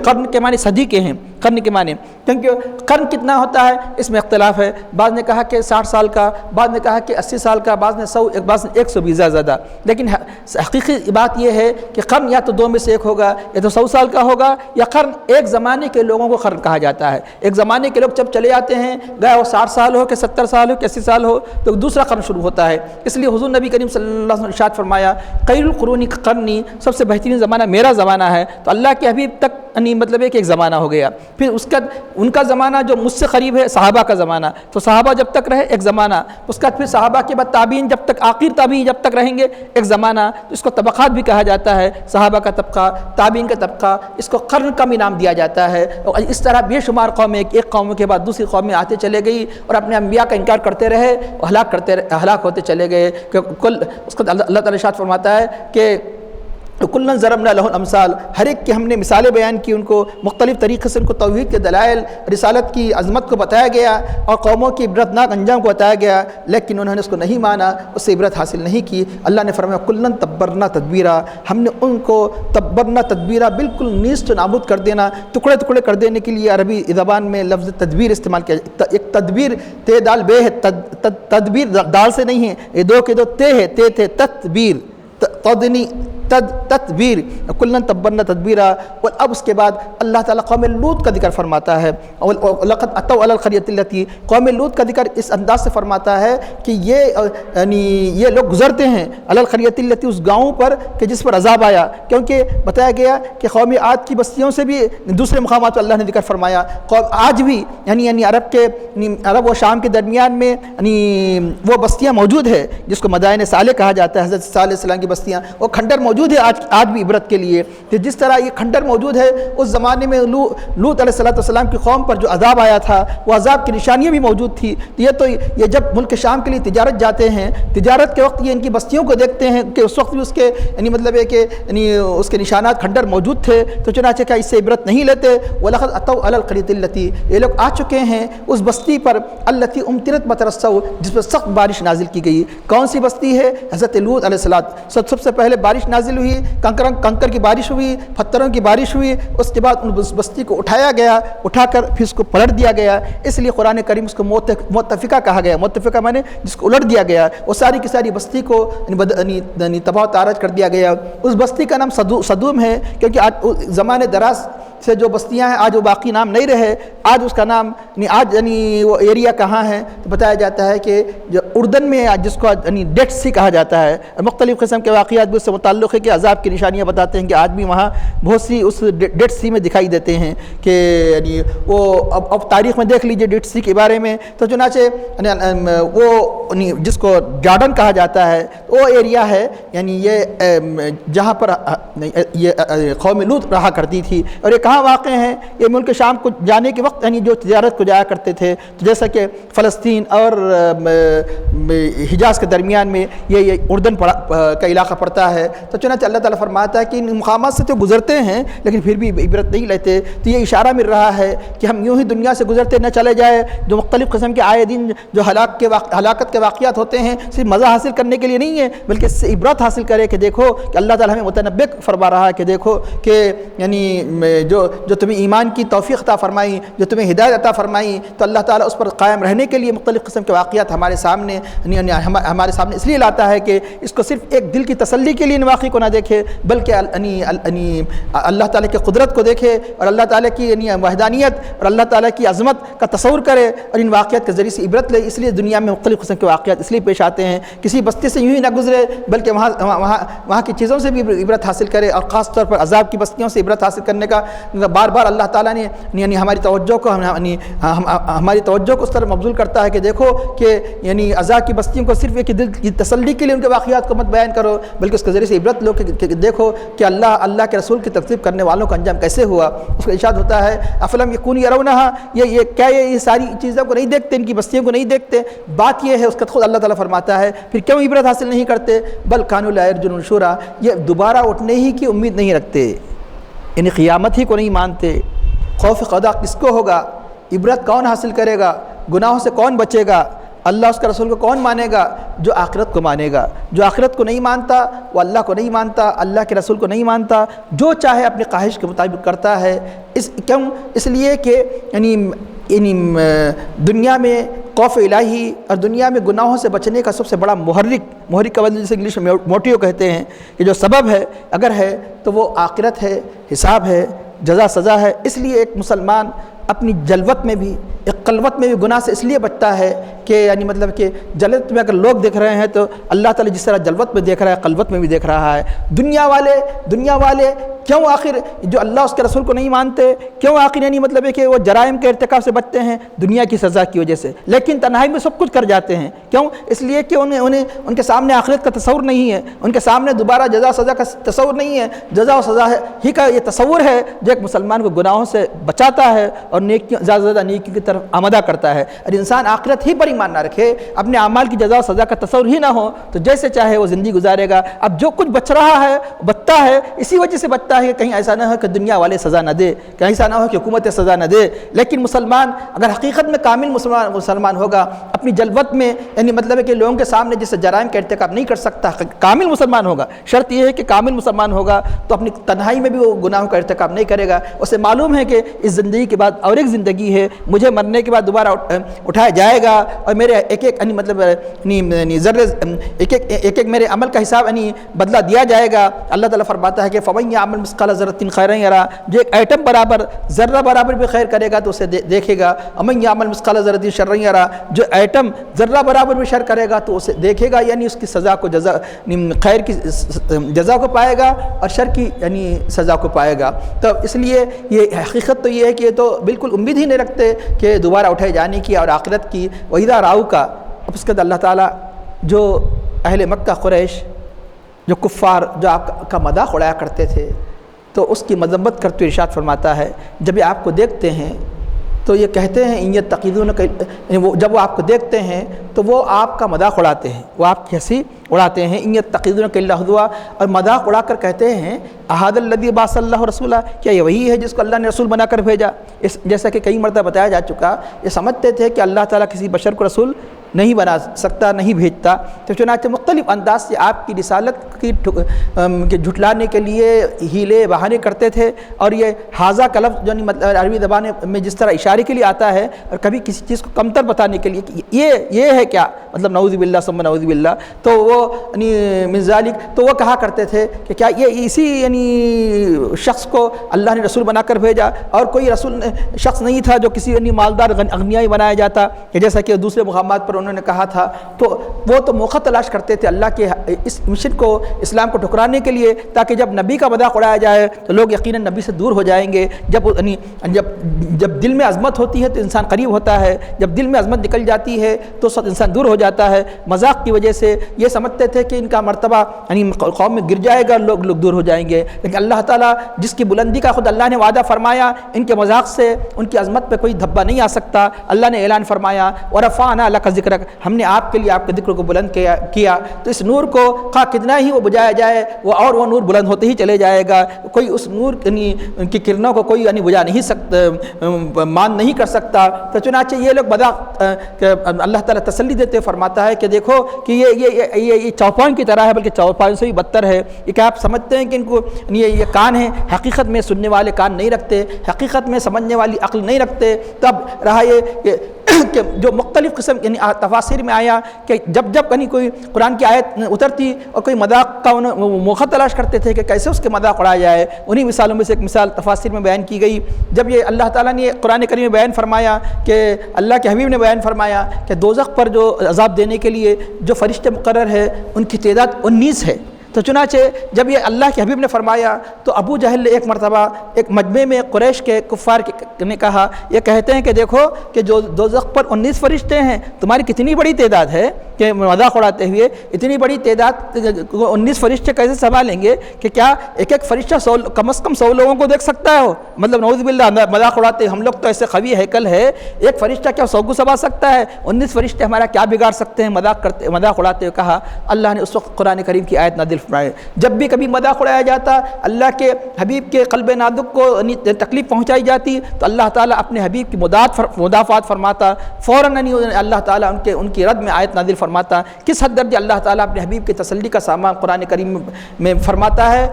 قرن کے معنی صدی کے ہیں، قرن کے معنی کیونکہ قرن کتنا ہوتا ہے اس میں اختلاف ہے، بعض نے کہا کہ 60 سال کا، بعض نے کہا کہ 80 سال کا، بعض نے 100، بعض نے 120 زیادہ۔ لیکن حقیقی بات یہ ہے کہ قرن یا تو دو میں سے ایک ہوگا، یا تو 100 سال کا ہوگا، یا قرن ایک زمانے کے لوگوں کو قرن کہا جاتا ہے۔ ایک زمانے کے لوگ جب چلے جاتے ہیں، گئے وہ 60 سال ہو کہ 70 سال ہو کہ 80 سال ہو تو دوسرا قرن شروع ہوتا ہے۔ اس لیے حضور نبی کریم صلی اللہ علیہ وسلم نے ارشاد فرمایا خیر القرون قرنی، سب سے بہترین زمانہ میرا زمانہ ہے۔ تو اللہ کے حبیب تک مطلب ہے کہ ایک زمانہ ہو گیا، پھر ان کا زمانہ جو مجھ سے قریب ہے صحابہ کا زمانہ، تو صحابہ جب تک رہے ایک زمانہ، اس کا پھر صحابہ کے بعد تابعین جب تک آخر تابعین جب تک رہیں گے ایک زمانہ، تو اس کو طبقات بھی کہا جاتا ہے، صحابہ کا طبقہ، تابعین کا طبقہ، اس کو قرن کا بھی نام دیا جاتا ہے۔ اور اس طرح بے شمار قومیں ایک قوم کے بعد دوسری قوم میں آتے چلے گئی اور اپنے انبیاء کا انکار کرتے رہے اور ہلاک ہوتے چلے گئے۔ اس کو اللہ تعالیٰ ارشاد فرماتا ہے کہ کلًا ضربنا لہ الامثال، ہر ایک کی ہم نے مثالیں بیان کی، ان کو مختلف طریقے سے ان کو توحید کے دلائل، رسالت کی عظمت کو بتایا گیا اور قوموں کی عبرتناک انجام کو بتایا گیا، لیکن انہوں نے اس کو نہیں مانا، اس سے عبرت حاصل نہیں کی۔ اللہ نے فرمایا کلًا تبرنا تدبیرا، ہم نے ان کو تبرنا تدبیرا بالکل نیست و نابود کر دینا، ٹکڑے ٹکڑے کر دینے کے لیے عربی زبان میں لفظ تدبیر استعمال کیا۔ ایک تدبیر تے دال بے ہے، تدبیر دال سے نہیں ہے، یہ دو کے دو تے ہے، تے تدبیر، تدنی تدبیر کلن تبرنا تدبیرا. اور اب اس کے بعد اللہ تعالیٰ قوم لوط کا ذکر فرماتا ہے. لقد اتوا علی القریۃ التی، قوم لوط کا ذکر اس انداز سے فرماتا ہے کہ یہ لوگ گزرتے ہیں علی القریۃ التی، اس گاؤں پر کہ جس پر عذاب آیا. کیونکہ بتایا گیا کہ قوم عاد کی بستیوں سے بھی دوسرے مقامات پر اللہ نے ذکر فرمایا. آج بھی یعنی عرب و شام کے درمیان میں وہ بستیاں موجود ہے جس کو مدائن صالح کہا جاتا ہے، حضرت صالح علیہ السلام کی بستیاں، وہ کھنڈر موجود ہے آج بھی عبرت کے لیے. کہ جس طرح یہ کھنڈر موجود ہے، اس زمانے میں لوط علیہ السلام کی قوم پر جو عذاب آیا تھا وہ عذاب کی نشانیاں بھی موجود تھی. یہ جب ملک شام کے لیے تجارت جاتے ہیں، تجارت کے وقت یہ ان کی بستیوں کو دیکھتے ہیں کہ اس وقت بھی اس کے مطلب ہے کہ اس کے نشانات کھنڈر موجود تھے. تو چنانچہ کیا اس سے عبرت نہیں لیتے؟ وَلَقَدْ أَتَوْا عَلَى الْقَرْيَةِ الَّتِي، یہ لوگ آ چکے ہیں اس بستی پر الَّتِي أُمْطِرَتْ مَطَرَ السَّوْءِ، جس پر سخت بارش نازل کی گئی. کون سی بستی ہے؟ حضرت لوط علیہ السلام. سب سے پہلے بارش نازل ہوئی، کنکر کی بارش ہوئی، پتھروں کی بارش ہوئی. اس کے بعد اس بستی کو اٹھایا گیا، اٹھا کر پھر اس کو پلٹ دیا گیا. اس لیے قرآن کریم اس کو متفقہ کہا گیا. متفقہ معنی جس کو الٹ دیا گیا. وہ ساری کی ساری بستی کو تباہ و تاراج کر دیا گیا. اس بستی کا نام صدوم ہے، کیونکہ آج زمانے دراز سے جو بستیاں ہیں آج وہ باقی نام نہیں رہے. آج اس کا نام آج وہ ایریا کہاں ہے تو بتایا جاتا ہے کہ جو اردن میں جس کو ڈیڈ سی کہا جاتا ہے. مختلف قسم کے واقعات بھی اس سے متعلق ہے کہ عذاب کی نشانیاں بتاتے ہیں کہ آج بھی وہاں بہت سی اس ڈیڈ سی میں دکھائی دیتے ہیں کہ وہ اب تاریخ میں دیکھ لیجئے ڈیڈ سی کے بارے میں. تو چنانچہ وہ جس کو جارڈن کہا جاتا ہے وہ ایریا ہے، یعنی یہ جہاں پر یہ قوم لوط رہا کرتی تھی. اور یہ کہاں واقع ہیں؟ یہ ملک شام کو جانے کے وقت جو تجارت کو جایا کرتے تھے، تو جیسا کہ فلسطین اور حجاز کے درمیان میں یہ اردن کا علاقہ پڑتا ہے. تو چنانچہ اللہ تعالیٰ فرماتا ہے کہ ان مقامات سے تو گزرتے ہیں لیکن پھر بھی عبرت نہیں لیتے. تو یہ اشارہ مل رہا ہے کہ ہم یوں ہی دنیا سے گزرتے نہ چلے جائے. جو مختلف قسم کے آئے دن جو ہلاکت کے واقعات ہوتے ہیں صرف مزہ حاصل کرنے کے لیے نہیں ہے، بلکہ اس سے عبرت حاصل کرے کہ دیکھو کہ اللہ تعالیٰ ہمیں متنبع فرما رہا ہے کہ دیکھو کہ جو تمہیں ایمان کی توفیق عطا فرمائی، جو تمہیں ہدایت عطا فرمائی، تو اللہ تعالیٰ اس پر قائم رہنے کے لیے مختلف قسم کے واقعات ہمارے سامنے اس لیے لاتا ہے کہ اس کو صرف ایک دل کی تسلی کے لیے ان واقعے کو نہ دیکھے، بلکہ اللہ تعالیٰ کی قدرت کو دیکھے اور اللہ تعالیٰ کی وحدانیت اور اللہ تعالیٰ کی عظمت کا تصور کرے اور ان واقعات کے ذریعے سے عبرت لے. اس لیے دنیا میں مختلف قسم کے واقعات اس لیے پیش آتے ہیں. کسی بستی سے یوں ہی نہ گزرے بلکہ وہاں کی چیزوں سے بھی عبرت حاصل کرے، اور خاص طور پر عذاب کی بستیوں سے عبرت حاصل کرنے کا بار بار اللہ تعالیٰ نے ہماری توجہ کو اس طرح مبذول کرتا ہے کہ دیکھو کہ عذاب کی بستیوں کو صرف ایک دل کی تسلی کے لیے ان کے واقعات کو مت بیان کرو، بلکہ اس کے ذریعے سے عبرت لو کہ دیکھو کہ اللہ کے رسول کی تکذیب کرنے والوں کا انجام کیسے ہوا. اس کا ارشاد ہوتا ہے افلم یکونوا یرونہا، یہ ساری چیزوں کو نہیں دیکھتے، ان کی بستیوں کو نہیں دیکھتے. بات یہ ہے، اس کا خود اللہ تعالیٰ فرماتا ہے پھر کیوں عبرت حاصل نہیں کرتے؟ بل کانوا لا یرجون نشورا، یہ دوبارہ اٹھنے ہی کی امید نہیں رکھتے، یعنی قیامت ہی کو نہیں مانتے. خوف خدا کس کو ہوگا؟ عبرت کون حاصل کرے گا؟ گناہوں سے کون بچے گا؟ اللہ اس کا رسول کو کون مانے گا؟ جو آخرت کو مانے گا. جو آخرت کو نہیں مانتا وہ اللہ کو نہیں مانتا، اللہ کے رسول کو نہیں مانتا، جو چاہے اپنی خواہش کے مطابق کرتا ہے. اس لیے کہ دنیا میں خوف الہی اور دنیا میں گناہوں سے بچنے کا سب سے بڑا محرک کا بدل جسے انگلش میں موٹیو کہتے ہیں، کہ جو سبب ہے اگر ہے تو وہ آخرت ہے، حساب ہے، جزا سزا ہے. اس لیے ایک مسلمان اپنی جلوت میں بھی، ایک قلوت میں بھی گناہ سے اس لیے بچتا ہے کہ مطلب کہ جلوت میں اگر لوگ دیکھ رہے ہیں تو اللہ تعالیٰ جس طرح جلوت میں دیکھ رہا ہے قلوت میں بھی دیکھ رہا ہے. دنیا والے کیوں آخر جو اللہ اس کے رسول کو نہیں مانتے، کیوں آخر مطلب ہے کہ وہ جرائم کے ارتکاب سے بچتے ہیں؟ دنیا کی سزا کی وجہ سے، لیکن تنہائی میں سب کچھ کر جاتے ہیں. کیوں؟ اس لیے کہ انہیں ان کے سامنے آخرت کا تصور نہیں ہے، ان کے سامنے دوبارہ جزا سزا کا تصور نہیں ہے. جزا و سزا ہی کا یہ تصور ہے جو ایک مسلمان کو گناہوں سے بچاتا ہے اور زیادہ زیادہ نیکی کی طرف آمدہ کرتا ہے. اور انسان آخرت ہی پر ایمان نہ رکھے، اپنے اعمال کی جزا و سزا کا تصور ہی نہ ہو، تو جیسے چاہے وہ زندگی گزارے گا. اب جو کچھ بچ رہا ہے بچتا ہے اسی وجہ سے بچتا ہے کہ کہیں ایسا نہ ہو کہ دنیا والے سزا نہ دے، کہیں ایسا نہ ہو کہ حکومت سزا نہ دے. لیکن مسلمان اگر حقیقت میں کامل مسلمان ہوگا، اپنی جلوت میں مطلب ہے کہ لوگوں کے سامنے جس سے جرائم کا ارتکاب نہیں کر سکتا، کامل مسلمان ہوگا. شرط یہ ہے کہ کامل مسلمان ہوگا تو اپنی تنہائی میں بھی وہ گناہوں کا ارتکاب نہیں کرے گا. اسے معلوم ہے کہ اس زندگی کے بعد اور ایک زندگی ہے، مجھے مرنا مرنے کے بعد دوبارہ اٹھایا جائے گا اور میرے ایک ایک مطلب ذرے ایک میرے عمل کا حساب بدلہ دیا جائے گا. اللہ تعالیٰ فرماتا ہے کہ فَمَن يَعْمَلْ مِثْقَالَ ذَرَّةٍ خَيْرًا يَرَهُ, جو ایک ایٹم برابر ذرہ برابر بھی خیر کرے گا تو اسے دیکھے گا. وَمَن يَعْمَلْ مِثْقَالَ ذَرَّةٍ شَرًّا يَرَهُ, جو ایٹم ذرہ برابر بھی شر کرے گا تو اسے دیکھے گا, یعنی اس کی سزا کو خیر کی جزا کو پائے گا اور شر کی سزا کو پائے گا. تو اس لیے یہ حقیقت تو یہ ہے کہ یہ تو بالکل امید ہی نہیں رکھتے کہ دوبارہ اٹھے جانے کی اور آخرت کی. وَإِذَا رَأَوْكَ, اب اس کے بعد اللہ تعالیٰ جو اہل مکہ قریش, جو کفار جو آپ کا مذاق اڑایا کرتے تھے, تو اس کی مذمت کرتے ہوئے ارشاد فرماتا ہے جب یہ آپ کو دیکھتے ہیں تو یہ کہتے ہیں ان یتخذون, جب وہ آپ کو دیکھتے ہیں تو وہ آپ کا مذاق اڑاتے ہیں, وہ آپ کی ہنسی اڑاتے ہیں. ان یتخذون الا ہزوا, اور مذاق اڑا کر کہتے ہیں احد الذی بعث اللہ رسولا, کیا یہ وہی ہے جس کو اللہ نے رسول بنا کر بھیجا. جیسا کہ کئی مرتبہ بتایا جا چکا, یہ سمجھتے تھے کہ اللہ تعالیٰ کسی بشر کو رسول نہیں بنا سکتا, نہیں بھیجتا. تو چنانچہ مختلف انداز سے آپ کی رسالت کی جھٹلانے کے لیے ہیلے بہانے کرتے تھے. اور یہ حاذا کا لفظ جو مطلب عربی زبان میں جس طرح اشارے کے لیے آتا ہے اور کبھی کسی چیز کو کمتر بتانے کے لیے کہ یہ ہے کیا, مطلب نعوذ باللہ ثم نعوذ باللہ, تو وہ من ذالک, تو وہ کہا کرتے تھے کہ کیا یہ اسی شخص کو اللہ نے رسول بنا کر بھیجا, اور کوئی رسول شخص نہیں تھا جو کسی مالدار اغنیائی بنایا جاتا, کہ جیسا کہ دوسرے مقامات پر انہوں نے کہا تھا. تو وہ تو موقع تلاش کرتے تھے اللہ کے اس مشن کو, اسلام کو ٹھکرانے کے لیے, تاکہ جب نبی کا مذاق اڑایا جائے تو لوگ یقیناً نبی سے دور ہو جائیں گے. جب دل میں عظمت ہوتی ہے تو انسان قریب ہوتا ہے, جب دل میں عظمت نکل جاتی ہے تو اس وقت انسان دور ہو جاتا ہے. مذاق کی وجہ سے یہ سمجھتے تھے کہ ان کا مرتبہ قوم میں گر جائے گا, لوگ دور ہو جائیں گے. لیکن اللہ تعالیٰ جس کی بلندی کا خود اللہ نے وعدہ فرمایا, ان کے مذاق سے ان کی عظمت پہ کوئی دھبا نہیں آ سکتا. اللہ نے اعلان فرمایا وَرَفَعْنَا لَكَ ذِكْرَكَ, ہم نے آپ کے لیے آپ کے ذکر کو بلند کیا. تو اس نور کو خواہ کتنا ہی وہ بجھایا جائے وہ نور بلند ہوتے ہی چلے جائے گا. کوئی اس نور کی کرنوں کو کوئی بجھا نہیں سکتا, مان نہیں کر سکتا. تو چنانچہ یہ لوگ اللہ تعالیٰ تسلی دیتے فرماتا ہے کہ دیکھو کہ یہ چوپان کی طرح ہے, بلکہ چوپان سے بھی بدتر ہے. یہ کہ آپ سمجھتے ہیں کہ ان کو یہ کان ہیں, حقیقت میں سننے والے کان نہیں رکھتے, حقیقت میں سمجھنے والی عقل نہیں رکھتے. تب رہا یہ کہ جو مختلف قسم تفاسیر میں آیا کہ جب کوئی قرآن کی آیت اترتی اور کوئی مذاق کا موقع تلاش کرتے تھے کہ کیسے اس کے مذاق اڑایا جائے. انہی مثالوں میں سے ایک مثال تفاسیر میں بیان کی گئی, جب یہ اللہ تعالیٰ نے قرآن کریم میں بیان فرمایا کہ اللہ کے حبیب نے بیان فرمایا کہ دوزخ پر جو عذاب دینے کے لیے جو فرشتے مقرر ہے ان کی تعداد 19 ہے. تو چنانچہ جب یہ اللہ کے حبیب نے فرمایا تو ابو جہل نے ایک مرتبہ ایک مجمع میں قریش کے کفار نے کہا, یہ کہتے ہیں کہ دیکھو کہ جو دوزخ پر 19 فرشتے ہیں, تمہاری کتنی بڑی تعداد ہے کہ مذاق اڑاتے ہوئے اتنی بڑی تعداد 19 فرشتے کیسے سنبھالیں گے, کہ کیا ایک فرشتہ کم از کم 100 لوگوں کو دیکھ سکتا ہے؟ مطلب نعوذ باللہ مذاق اڑاتے, ہم لوگ تو ایسے قوی ہیکل ہے, ایک فرشتہ کیا 100 کو سنبھال سکتا ہے؟ 19 فرشتے ہمارا کیا بگاڑ سکتے ہیں؟ مذاق اڑاتے ہوئے کہا. اللہ نے اس وقت قرآن کریم کی آیت نازل فرمائی. جب بھی کبھی مذاق اڑایا جاتا, اللہ کے حبیب کے قلب نازک کو تکلیف پہنچائی جاتی, تو اللہ تعالیٰ اپنے حبیب کی مدافعات فرماتا. فوراً اللہ تعالیٰ ان کی رد میں آیت نازل فرماتا. کس حد درجے اللہ تعالیٰ اپنے حبیب کی تسلی کا سامان قرآن کریم میں فرماتا ہے,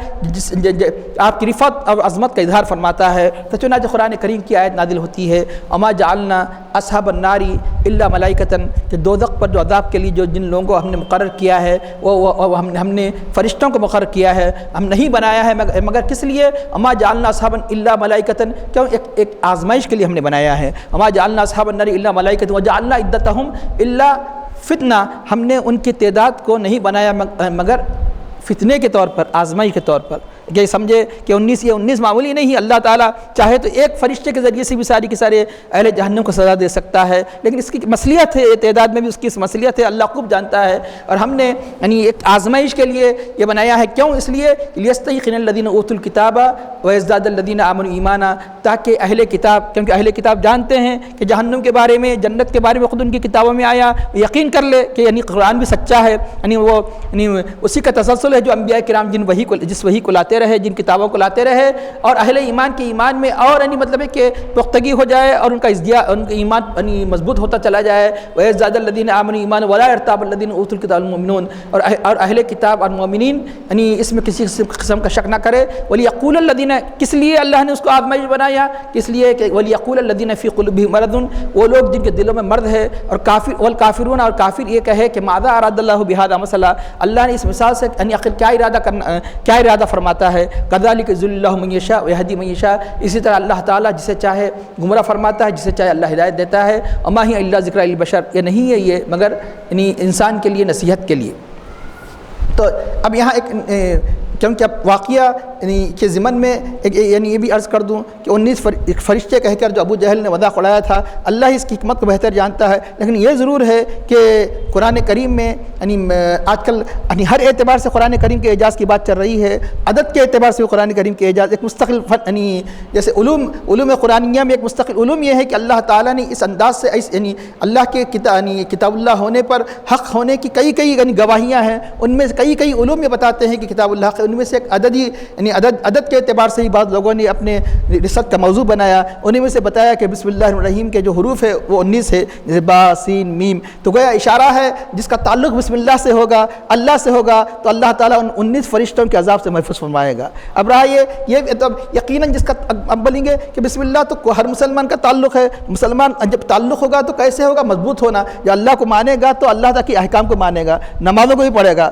آپ کی رفعت اور عظمت کا اظہار فرماتا ہے. تو چنانچہ قرآن کریم کی آیت نازل ہوتی ہے وما جعلنا اصحاب النار الا ملائکۃ, کہ دوزخ پر جو عذاب کے لیے جن لوگوں کو ہم نے مقرر کیا ہے وہ ہم نے فرشتوں کو مقرر کیا ہے, ہم نہیں بنایا ہے مگر کس لیے؟ وما جعلنا اصحاب الا ملائکۃ, کیوں ایک آزمائش کے لیے ہم نے بنایا ہے. وما جعلنا اصحاب النار الا ملائکۃ وجعلنا عدتهم الا فتنہ, ہم نے ان کی تعداد کو نہیں بنایا مگر فتنے کے طور پر, آزمائی کے طور پر. کہ سمجھے کہ 19 معمولی نہیں, اللہ تعالیٰ چاہے تو ایک فرشتے کے ذریعے سے بھی ساری کی سارے اہل جہنم کو سزا دے سکتا ہے, لیکن اس کی مصلیحت ہے, تعداد میں بھی اس کی مصلیحت ہے, اللہ خوب جانتا ہے. اور ہم نے ایک آزمائش کے لیے یہ بنایا ہے. کیوں؟ اس لیے لیستیقن الذین اوتوا الکتاب ویزداد الذین آمنوا ایمانا, تاکہ اہل کتاب, کیونکہ اہل کتاب جانتے ہیں کہ جہنم کے بارے میں, جنت کے بارے میں خود ان کی کتابوں میں آیا, یقین کر لے کہ قرآن بھی سچا ہے. وہ اسی کا تسلسل ہے جو انبیاء کرام جس وحی کو لاتے کرتے رہے، جن کتابوں کو لاتے رہے، اور اہل ایمان کے ایمان میں اور یعنی مطلب ہے کہ پختگی ہو جائے اور ان کا ان کا ایمان یعنی مضبوط ہوتا چلا جائے. وَيَزْدَادَ الَّذِينَ آمَنُوا إِيمَانًا وَلَا يَرْتَابَ الَّذِينَ أُوتُوا الْكِتَابَ وَالْمُؤْمِنُونَ، اور اہل کتاب اور مومنین یعنی اس میں کسی قسم کا شک نہ کرے. وَلِيَقُولَ الَّذِينَ، کس لیے اللہ نے اس کو آزمائش بنایا؟ کس لیے کہ وَلِيَقُولَ الَّذِينَ فِي قُلُوبِهِم مَرَضٌ، وہ لوگ جن کے دلوں میں مرض ہے، اور کافر والکافرون، اور کافر یہ کہے کہ ماذا اراد اللہ بہذا مسئلہ، اللہ نے اس مثال سے یعنی آخر کیا ارادہ فرماتا ہے. كذلك يضل الله من يشاء ويهدي من يشاء، اسی طرح اللہ تعالیٰ جسے چاہے گمراہ فرماتا ہے، جسے چاہے اللہ ہدایت دیتا ہے. وما هي الا ذکر للبشر، یہ نہیں ہے یہ مگر یعنی انسان کے لیے نصیحت کے لیے. تو اب یہاں ایک کیونکہ اب واقعہ یعنی کے ضمن میں یعنی یہ بھی عرض کر دوں کہ 19 فرشتے کہہ کر جو ابو جہل نے مذاق اڑایا تھا، اللہ اس کی حکمت کو بہتر جانتا ہے. لیکن یہ ضرور ہے کہ قرآن کریم میں یعنی آج کل یعنی ہر اعتبار سے قرآن کریم کے اعجاز کی بات چل رہی ہے. عدد کے اعتبار سے قرآن کریم کے اعجاز ایک مستقل یعنی جیسے علوم قرآنیہ میں ایک مستقل علوم یہ ہے کہ اللہ تعالیٰ نے اس انداز سے یعنی اللہ کے کتاب اللہ ہونے پر حق ہونے کی کئی یعنی گواہیاں ہیں. ان میں کئی علوم یہ بتاتے ہیں کہ کتاب اللہ، ان میں سے ایک عددی یعنی عدد کے اعتبار سے ہی بعض لوگوں نے اپنے رسالت کا موضوع بنایا. انہیں میں سے بتایا کہ بسم اللہ الرحمن الرحیم کے جو حروف ہے وہ 19 ہے، جیسے با سین میم. تو گویا اشارہ ہے جس کا تعلق بسم اللہ سے ہوگا، اللہ سے ہوگا، تو اللہ تعالیٰ ان 19 فرشتوں کے عذاب سے محفوظ فرمائے گا. اب رہا یہ تو یقیناً جس کا اب بولیں گے کہ بسم اللہ تو ہر مسلمان کا تعلق ہے. مسلمان جب تعلق ہوگا تو کیسے ہوگا؟ مضبوط ہونا. جو اللہ کو مانے گا تو اللہ تعالیٰ کے احکام کو مانے گا، نمازوں کو بھی پڑھے گا.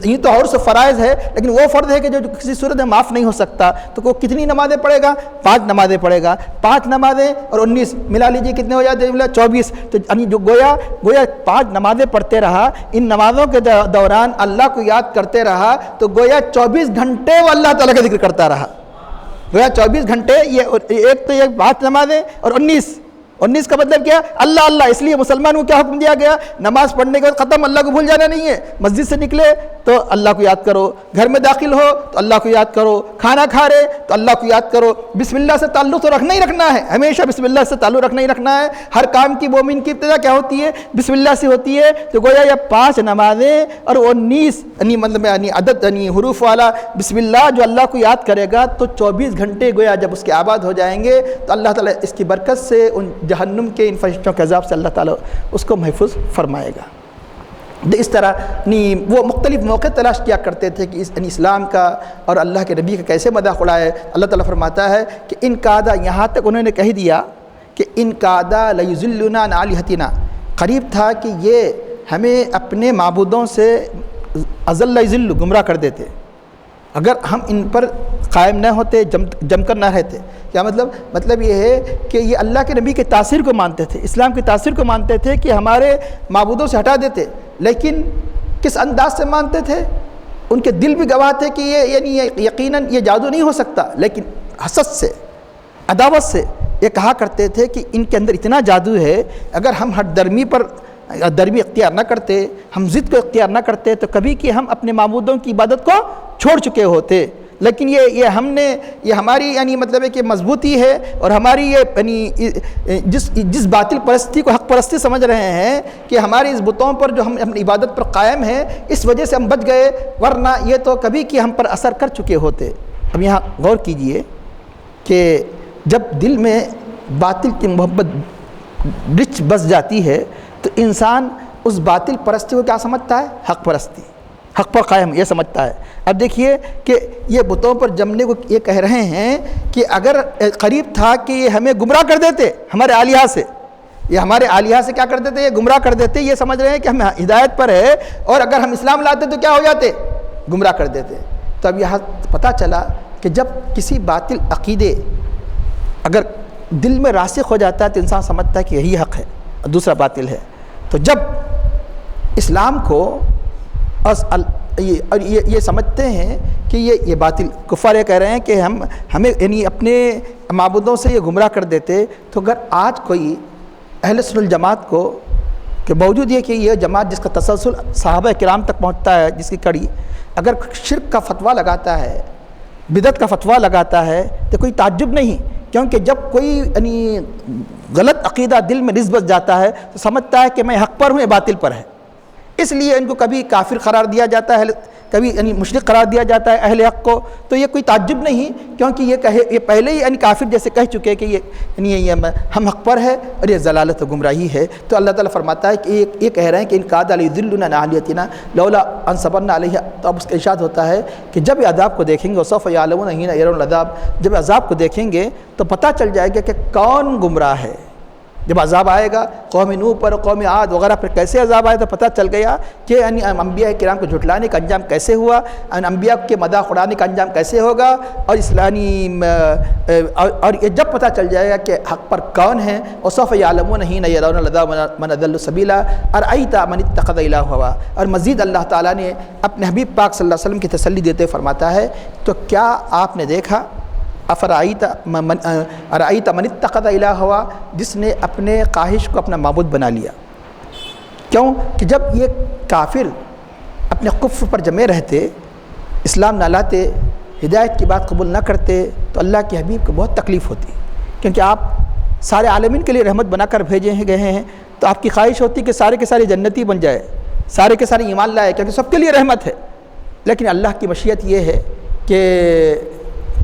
یہ تو اور سے فرائض ہے، لیکن وہ فرض ہے کہ جو کسی صورت میں معاف نہیں ہو سکتا. تو وہ کتنی نمازیں پڑھے گا؟ 5 نمازیں پڑھے گا. 5 نمازیں اور 19 ملا لیجیے کتنے ہو جاتے ہیں؟ 24. تو جو گویا 5 نمازیں پڑھتے رہا، ان نمازوں کے دوران اللہ کو یاد کرتے رہا، تو گویا 24 گھنٹے وہ اللہ تعالیٰ کا ذکر کرتا رہا. گویا 24 گھنٹے ایک تو یہ 5 نمازیں اور 19 کا مطلب کیا؟ اللہ. اس لیے مسلمان کو کیا حکم دیا گیا؟ نماز پڑھنے کے بعد ختم، اللہ کو بھول جانا نہیں ہے. مسجد سے نکلے تو اللہ کو یاد کرو، گھر میں داخل ہو تو اللہ کو یاد کرو، کھانا کھا رہے تو اللہ کو یاد کرو. بسم اللہ سے تعلق تو رکھنا ہی رکھنا ہے، ہمیشہ بسم اللہ سے تعلق رکھنا ہی رکھنا ہے. ہر کام کی مومن کی ابتدا کیا ہوتی ہے؟ بسم اللہ سے ہوتی ہے. تو گویا یہ 5 نمازیں اور 19 یعنی مطلب یعنی عدد یعنی حروف والا بسم اللہ جو اللہ کو یاد کرے گا تو 24 گھنٹے گویا جب اس کے آباد ہو جائیں گے تو اللہ تعالیٰ اس کی برکت سے ان جہنم کے ان فرشتوں کے عذاب سے اللہ تعالیٰ اس کو محفوظ فرمائے گا. اس طرح وہ مختلف موقع تلاش کیا کرتے تھے کہ اسلام کا اور اللہ کے نبی کا کیسے مذاق اڑائے. اللہ تعالیٰ فرماتا ہے کہ ان قادہ، یہاں تک انہوں نے کہہ دیا کہ ان قادہ لیضلنا عن آلہتنا، قریب تھا کہ یہ ہمیں اپنے معبودوں سے اضل یضل گمراہ کر دیتے اگر ہم ان پر قائم نہ ہوتے، جم کر نہ رہتے. کیا مطلب یہ ہے کہ یہ اللہ کے نبی کے تاثیر کو مانتے تھے، اسلام کے تاثیر کو مانتے تھے کہ ہمارے معبودوں سے ہٹا دیتے. لیکن کس انداز سے مانتے تھے؟ ان کے دل بھی گواہ تھے کہ یہ یعنی یقیناً یہ جادو نہیں ہو سکتا، لیکن حسد سے، عداوت سے یہ کہا کرتے تھے کہ ان کے اندر اتنا جادو ہے، اگر ہم ہٹ درمی اختیار نہ کرتے، ہم ضد کو اختیار نہ کرتے تو کبھی کہ ہم اپنے معبودوں کی عبادت کو چھوڑ چکے ہوتے. لیکن یہ ہماری یعنی مطلب ہے کہ مضبوطی ہے، اور ہماری یہ یعنی جس باطل پرستی کو حق پرستی سمجھ رہے ہیں کہ ہماری اس بتوں پر جو ہم اپنی عبادت پر قائم ہیں اس وجہ سے ہم بچ گئے، ورنہ یہ تو کبھی کہ ہم پر اثر کر چکے ہوتے. اب یہاں غور کیجئے کہ جب دل میں باطل کی محبت رچ بس جاتی ہے تو انسان اس باطل پرستی کو کیا سمجھتا ہے؟ حق پرستی، حق پر قائم یہ سمجھتا ہے. اب دیکھیے کہ یہ بتوں پر جمنے کو یہ کہہ رہے ہیں کہ اگر قریب تھا کہ یہ ہمیں گمراہ کر دیتے ہمارے آلیہ سے، یہ ہمارے آلیہ سے کیا کر دیتے؟ یہ گمراہ کر دیتے. یہ سمجھ رہے ہیں کہ ہم ہدایت پر ہے، اور اگر ہم اسلام لاتے تو کیا ہو جاتے؟ گمراہ کر دیتے. تو اب یہاں پتہ چلا کہ جب کسی باطل عقیدے اگر دل میں راسخ ہو جاتا ہے تو انسان سمجھتا ہے کہ یہی حق ہے اور دوسرا باطل ہے. تو جب اسلام کو اور یہ سمجھتے ہیں کہ یہ باطل، کفار یہ کہہ رہے ہیں کہ ہمیں یعنی اپنے معبودوں سے یہ گمراہ کر دیتے. تو اگر آج کوئی اہل سنت الجماعت کو کہ باوجود یہ کہ یہ جماعت جس کا تسلسل صحابہ کرام تک پہنچتا ہے، جس کی کڑی اگر شرک کا فتویٰ لگاتا ہے، بدعت کا فتویٰ لگاتا ہے تو کوئی تعجب نہیں، کیونکہ جب کوئی یعنی غلط عقیدہ دل میں رس بس جاتا ہے تو سمجھتا ہے کہ میں حق پر ہوں، یہ باطل پر ہے. اس لیے ان کو کبھی کافر قرار دیا جاتا ہے کبھی یعنی مشرک قرار دیا جاتا ہے اہل حق کو، تو یہ کوئی تعجب نہیں، کیونکہ یہ پہلے ہی یعنی کافر جیسے کہہ چکے کہ یہ ہم حق پر ہے اور یہ ضلالت و گمراہی ہے۔ تو اللہ تعالیٰ فرماتا ہے کہ یہ کہہ رہے ہیں کہ ان کاد لیضلونا عن آلیتنا لولا ان صبرنا علیہا، تو اب اس کا ارشاد ہوتا ہے کہ جب یہ عذاب کو دیکھیں گے وسوف یعلمون حین یرون العذاب، جب عذاب کو دیکھیں گے تو پتہ چل جائے گا کہ کون گمراہ ہے۔ جب عذاب آئے گا قوم نوح پر، قوم عاد وغیرہ پر کیسے عذاب آئے تو پتہ چل گیا کہ یعنی انبیاء کرام کو جھٹلانے کا انجام کیسے ہوا، انبیاء کے مذاق اڑانے کا انجام کیسے ہوگا، اور اسلامی اور یہ جب پتہ چل جائے گا کہ حق پر کون ہے، وسوف یعلمون حین یرون العذاب من اضل سبیلا ارأیت من اتخذ الہ ہوا۔ اور مزید اللہ تعالیٰ نے اپنے حبیب پاک صلی اللہ علیہ وسلم کی تسلی دیتے فرماتا ہے تو کیا آپ نے دیکھا ارأیت من اتخذ الہ ہوا، جس نے اپنے خواہش کو اپنا معبود بنا لیا۔ کیوں کہ جب یہ کافر اپنے کفر پر جمے رہتے، اسلام نہ لاتے، ہدایت کی بات قبول نہ کرتے، تو اللہ کے حبیب کو بہت تکلیف ہوتی، کیونکہ آپ سارے عالمین کے لیے رحمت بنا کر بھیجے گئے ہیں، تو آپ کی خواہش ہوتی کہ سارے کے سارے جنتی بن جائے، سارے کے سارے ایمان لائے، کیونکہ سب کے لیے رحمت ہے۔ لیکن اللہ کی مشیت یہ ہے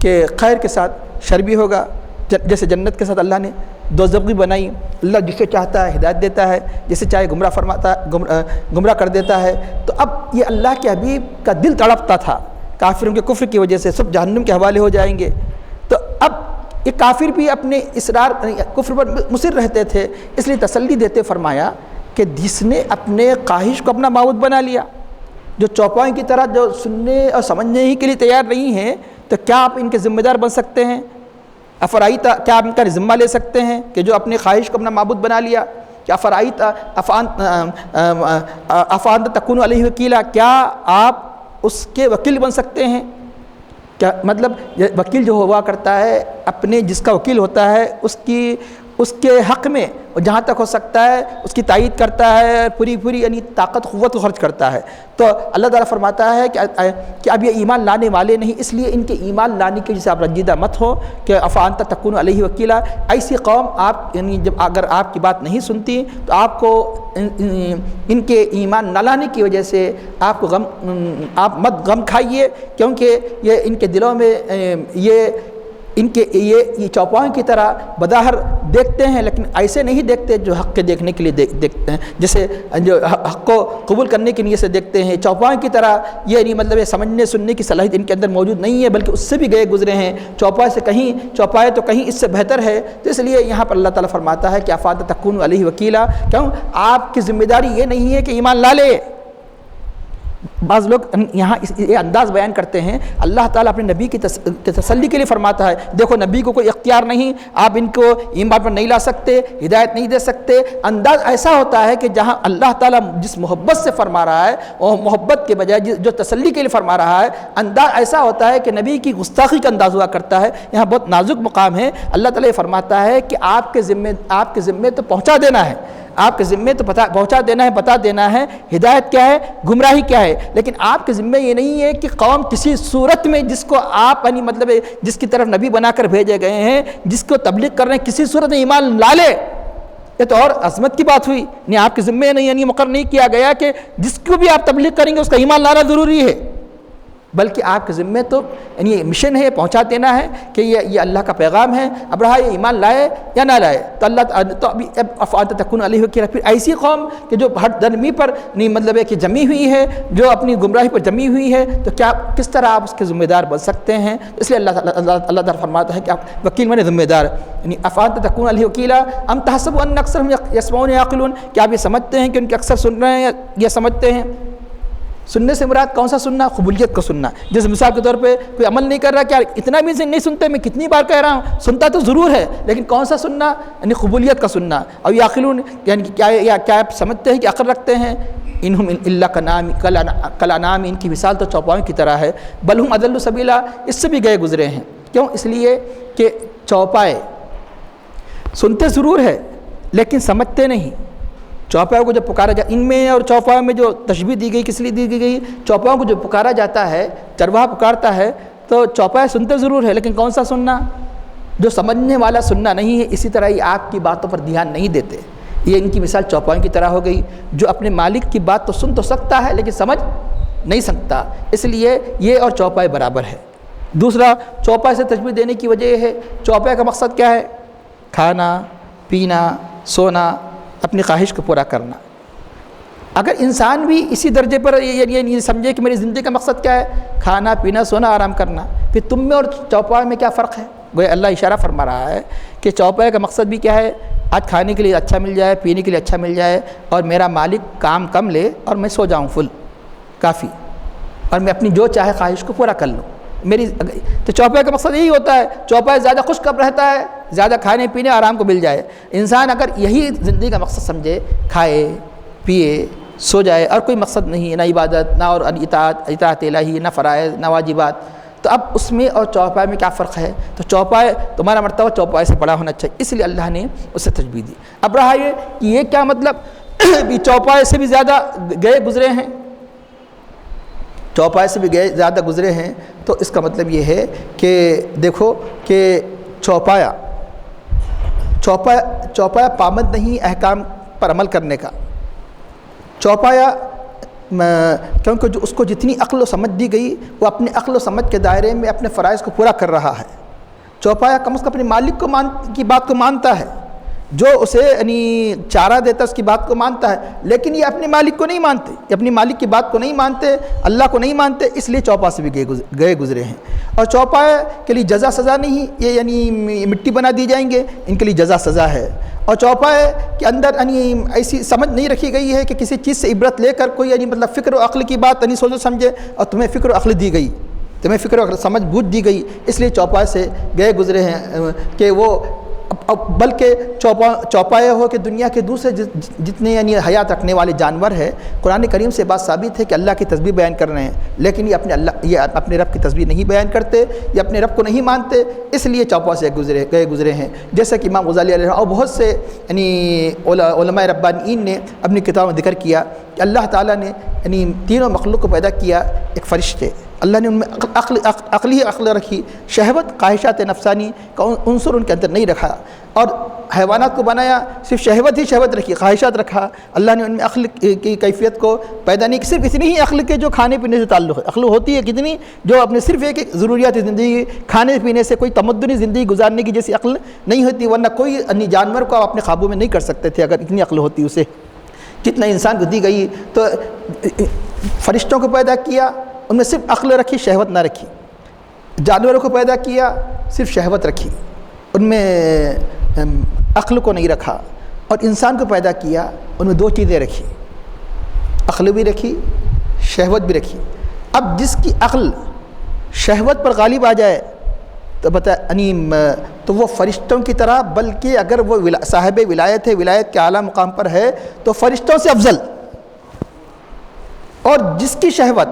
کہ خیر کے ساتھ شر بھی ہوگا، جیسے جنت کے ساتھ اللہ نے دوزخ بھی بنائی، اللہ جسے چاہتا ہے ہدایت دیتا ہے، جسے چاہے گمراہ کر دیتا ہے۔ تو اب یہ اللہ کے حبیب کا دل تڑپتا تھا کافروں کے کفر کی وجہ سے، سب جہنم کے حوالے ہو جائیں گے۔ تو اب یہ کافر بھی اپنے اصرار کفر پر مصر رہتے تھے، اس لیے تسلی دیتے فرمایا کہ جس نے اپنے خواہش کو اپنا معبود بنا لیا، جو چوپائوں کی طرح جو سننے اور سمجھنے ہی کے لیے تیار نہیں ہیں، تو کیا آپ ان کے ذمہ دار بن سکتے ہیں؟ افرائیت، کیا آپ ان کا ذمہ لے سکتے ہیں کہ جو اپنے خواہش کو اپنا معبود بنا لیا؟ کہ افرائیت افانت تکون علیہ وکیلا، کیا آپ اس کے وکیل بن سکتے ہیں؟ کیا مطلب وکیل جو ہوا کرتا ہے اپنے جس کا وکیل ہوتا ہے اس کے حق میں جہاں تک ہو سکتا ہے اس کی تائید کرتا ہے، پوری یعنی طاقت قوت کو خرچ کرتا ہے۔ تو اللہ تعالیٰ فرماتا ہے کہ اب یہ ایمان لانے والے نہیں، اس لیے ان کے ایمان لانے کے جیسے آپ رنجیدہ مت ہو کہ افانت تکون علیہ وکیلا۔ ایسی قوم آپ یعنی جب اگر آپ کی بات نہیں سنتی تو آپ کو ان کے ایمان نہ لانے کی وجہ سے آپ کو آپ مت غم کھائیے، کیونکہ یہ ان کے دلوں میں یہ چوپاؤں کی طرح بظاہر دیکھتے ہیں، لیکن ایسے نہیں دیکھتے جو حق کے دیکھنے کے لیے دیکھتے ہیں، جیسے جو حق کو قبول کرنے کی نیت سے دیکھتے ہیں۔ چوپاؤں کی طرح یہ نہیں مطلب یہ سمجھنے سننے کی صلاحیت ان کے اندر موجود نہیں ہے، بلکہ اس سے بھی گئے گزرے ہیں، چوپائے تو کہیں اس سے بہتر ہے۔ تو اس لیے یہاں پر اللہ تعالیٰ فرماتا ہے کہ افات تکون علیہ وکیلا، کیوں آپ کی ذمہ داری یہ نہیں ہے کہ ایمان لا لے۔ بعض لوگ یہاں یہ انداز بیان کرتے ہیں، اللہ تعالیٰ اپنے نبی کی تسلی کے لیے فرماتا ہے دیکھو نبی کو کوئی اختیار نہیں، آپ ان کو ایمان پر نہیں لا سکتے، ہدایت نہیں دے سکتے۔ انداز ایسا ہوتا ہے کہ جہاں اللہ تعالیٰ جس محبت سے فرما رہا ہے وہ محبت کے بجائے جو تسلی کے لیے فرما رہا ہے، انداز ایسا ہوتا ہے کہ نبی کی گستاخی کا انداز ہوا کرتا ہے۔ یہاں بہت نازک مقام ہے، اللہ تعالیٰ یہ فرماتا ہے کہ آپ کے ذمے تو پہنچا دینا ہے، آپ کے ذمے تو پہنچا دینا ہے، بتا دینا ہے ہدایت کیا ہے، گمراہی کیا ہے، لیکن آپ کے ذمے یہ نہیں ہے کہ قوم کسی صورت میں جس کو آپ یعنی مطلب جس کی طرف نبی بنا کر بھیجے گئے ہیں، جس کو تبلیغ کر رہے ہیں، کسی صورت میں ایمان لا لے۔ یہ تو اور عظمت کی بات ہوئی، نہیں آپ کے ذمے نہیں یعنی مقرر نہیں کیا گیا کہ جس کو بھی آپ تبلیغ کریں گے اس کا ایمان لانا ضروری ہے، بلکہ آپ کے ذمے تو یعنی یہ مشن ہے، پہنچا دینا ہے کہ یہ اللہ کا پیغام ہے، اب رہا یہ ایمان لائے یا نہ لائے۔ تو اللہ تو ابھی افات تکون علیہ وکیلا، پھر ایسی قوم کہ جو ہر درمی پر نہیں مطلب ہے کہ جمی ہوئی ہے، جو اپنی گمراہی پر جمی ہوئی ہے، تو کیا کس طرح آپ اس کے ذمہ دار بن سکتے ہیں؟ اس لیے اللہ تعالیٰ فرماتا ہے کہ آپ وکیل میں ذمہ دار، یعنی افات تکون علیہ وکیلا ام تحسبوا ان اکثرهم یسمعون یعقلون، کیا آپ یہ سمجھتے ہیں کہ ان کے اکثر سن رہے ہیں یا سمجھتے ہیں؟ سننے سے مراد کون سا سننا؟ قبولیت کا سننا۔ جس مثال کے طور پہ کوئی عمل نہیں کر رہا، کیا اتنا بھی نہیں سنتے؟ میں کتنی بار کہہ رہا ہوں، سنتا تو ضرور ہے، لیکن کون سا سننا؟ یعنی قبولیت کا سننا۔ اور یعقلون یعنی کیا آپ سمجھتے ہیں کہ عقل رکھتے ہیں؟ انہم الا کالانعام، ان کی مثال تو چوپاؤں کی طرح ہے، بل ہم اضل سبیلا، اس سے بھی گئے گزرے ہیں۔ کیوں؟ اس لیے کہ چوپائے سنتے ضرور ہے لیکن سمجھتے نہیں۔ چوپاؤں کو جب پکارا جاتا، ان میں اور چوپاؤں میں جو تشبیہ دی گئی کس لیے دی گئی؟ چوپاؤں کو جو پکارا جاتا ہے، چرواہا پکارتا ہے، تو چوپائے سنتے ضرور ہے لیکن کون سا سننا؟ جو سمجھنے والا سننا نہیں ہے۔ اسی طرح یہ آپ کی باتوں پر دھیان نہیں دیتے، یہ ان کی مثال چوپاؤں کی طرح ہو گئی، جو اپنے مالک کی بات تو سن تو سکتا ہے لیکن سمجھ نہیں سکتا، اس لیے یہ اور چوپائے برابر ہے۔ دوسرا، چوپائے سے تشبیہ دینے کی وجہ یہ ہے، چوپائے کا مقصد کیا ہے؟ کھانا پینا سونا، اپنی خواہش کو پورا کرنا۔ اگر انسان بھی اسی درجے پر یہ سمجھے کہ میری زندگی کا مقصد کیا ہے؟ کھانا پینا سونا آرام کرنا، پھر تم میں اور چوپائے میں کیا فرق ہے؟ گویا اللہ اشارہ فرما رہا ہے کہ چوپائے کا مقصد بھی کیا ہے؟ آج کھانے کے لیے اچھا مل جائے، پینے کے لیے اچھا مل جائے، اور میرا مالک کام کم لے اور میں سو جاؤں فل کافی، اور میں اپنی جو چاہے خواہش کو پورا کر لوں میری۔ تو چوپائے کا مقصد یہی ہوتا ہے، چوپائے زیادہ خوش کب رہتا ہے؟ زیادہ کھانے پینے آرام کو مل جائے۔ انسان اگر یہی زندگی کا مقصد سمجھے، کھائے پیے سو جائے اور کوئی مقصد نہیں، نہ عبادت نہ اور اطاعت الہی، نہ فرائض نہ واجبات، تو اب اس میں اور چوپائے میں کیا فرق ہے؟ تو چوپائے تمہارا مرتبہ چوپائے سے بڑا ہونا چاہیے، اس لیے اللہ نے اسے تشبیہ دی۔ اب رہا یہ کہ یہ کیا مطلب بھی چوپائے سے بھی زیادہ گئے گزرے ہیں، چوپائے سے بھی گئے زیادہ گزرے ہیں، تو اس کا مطلب یہ ہے کہ دیکھو کہ چوپایا پابند نہیں احکام پر عمل کرنے کا۔ چوپایا کیونکہ جو اس کو جتنی عقل و سمجھ دی گئی، وہ اپنے عقل و سمجھ کے دائرے میں اپنے فرائض کو پورا کر رہا ہے۔ چوپایا کم از کم اپنے مالک کی بات کو مانتا ہے، جو اسے یعنی چارہ دیتا اس کی بات کو مانتا ہے، لیکن یہ اپنے مالک کو نہیں مانتے، یہ اپنی مالک کی بات کو نہیں مانتے، اللہ کو نہیں مانتے، اس لیے چوپائے سے بھی گئے گزرے ہیں۔ اور چوپائے کے لیے جزا سزا نہیں، یہ یعنی مٹی بنا دی جائیں گے، ان کے لیے جزا سزا ہے۔ اور چوپائے کے اندر یعنی ایسی سمجھ نہیں رکھی گئی ہے کہ کسی چیز سے عبرت لے کر کوئی یعنی مطلب فکر و عقل کی بات نہیں سوچو سمجھے، اور تمہیں فکر و عقل دی گئی، تمہیں فکر و سمجھ بوجھ دی گئی، اس لیے چوپائے سے گئے گزرے ہیں کہ وہ بلکہ چوپائے ہو کہ دنیا کے دوسرے جتنے یعنی حیات رکھنے والے جانور ہیں، قرآن کریم سے بات ثابت ہے کہ اللہ کی تسبیح بیان کر رہے ہیں، لیکن یہ اپنے رب کی تسبیح نہیں بیان کرتے، یہ اپنے رب کو نہیں مانتے، اس لیے چوپائے سے گئے گزرے ہیں۔ جیسا کہ امام غزالی علیہ اور بہت سے یعنی علماء ربانیین نے اپنی کتابوں میں ذکر کیا کہ اللہ تعالیٰ نے یعنی تینوں مخلوق کو پیدا کیا، ایک فرشتے، اللہ نے ان میں عقل رکھی، شہوت خواہشات نفسانی کا عنصر ان کے اندر نہیں رکھا، اور حیوانات کو بنایا صرف شہوت رکھی، خواہشات رکھا، اللہ نے ان میں عقل کی کیفیت کو پیدا نہیں کی، صرف اتنی ہی عقل کے جو کھانے پینے سے تعلق ہے، عقل ہوتی ہے کتنی جو اپنے صرف ایک ضروریات زندگی کھانے پینے سے کوئی تمدنی زندگی گزارنے کی جیسی عقل نہیں ہوتی، ورنہ کوئی انی جانور کو آپ اپنے قابو میں نہیں کر سکتے تھے اگر اتنی عقل ہوتی اسے، جتنا انسان کو دی گئی۔ تو فرشتوں کو پیدا کیا، ان میں صرف عقل رکھی، شہوت نہ رکھی، جانوروں کو پیدا کیا صرف شہوت رکھی، ان میں عقل کو نہیں رکھا، اور انسان کو پیدا کیا ان میں دو چیزیں رکھی، عقل بھی رکھی شہوت بھی رکھی۔ اب جس کی عقل شہوت پر غالب آ جائے تو تو وہ فرشتوں کی طرح، بلکہ اگر وہ صاحب ولایت ہے، ولایت کے اعلیٰ مقام پر ہے تو فرشتوں سے افضل، اور جس کی شہوت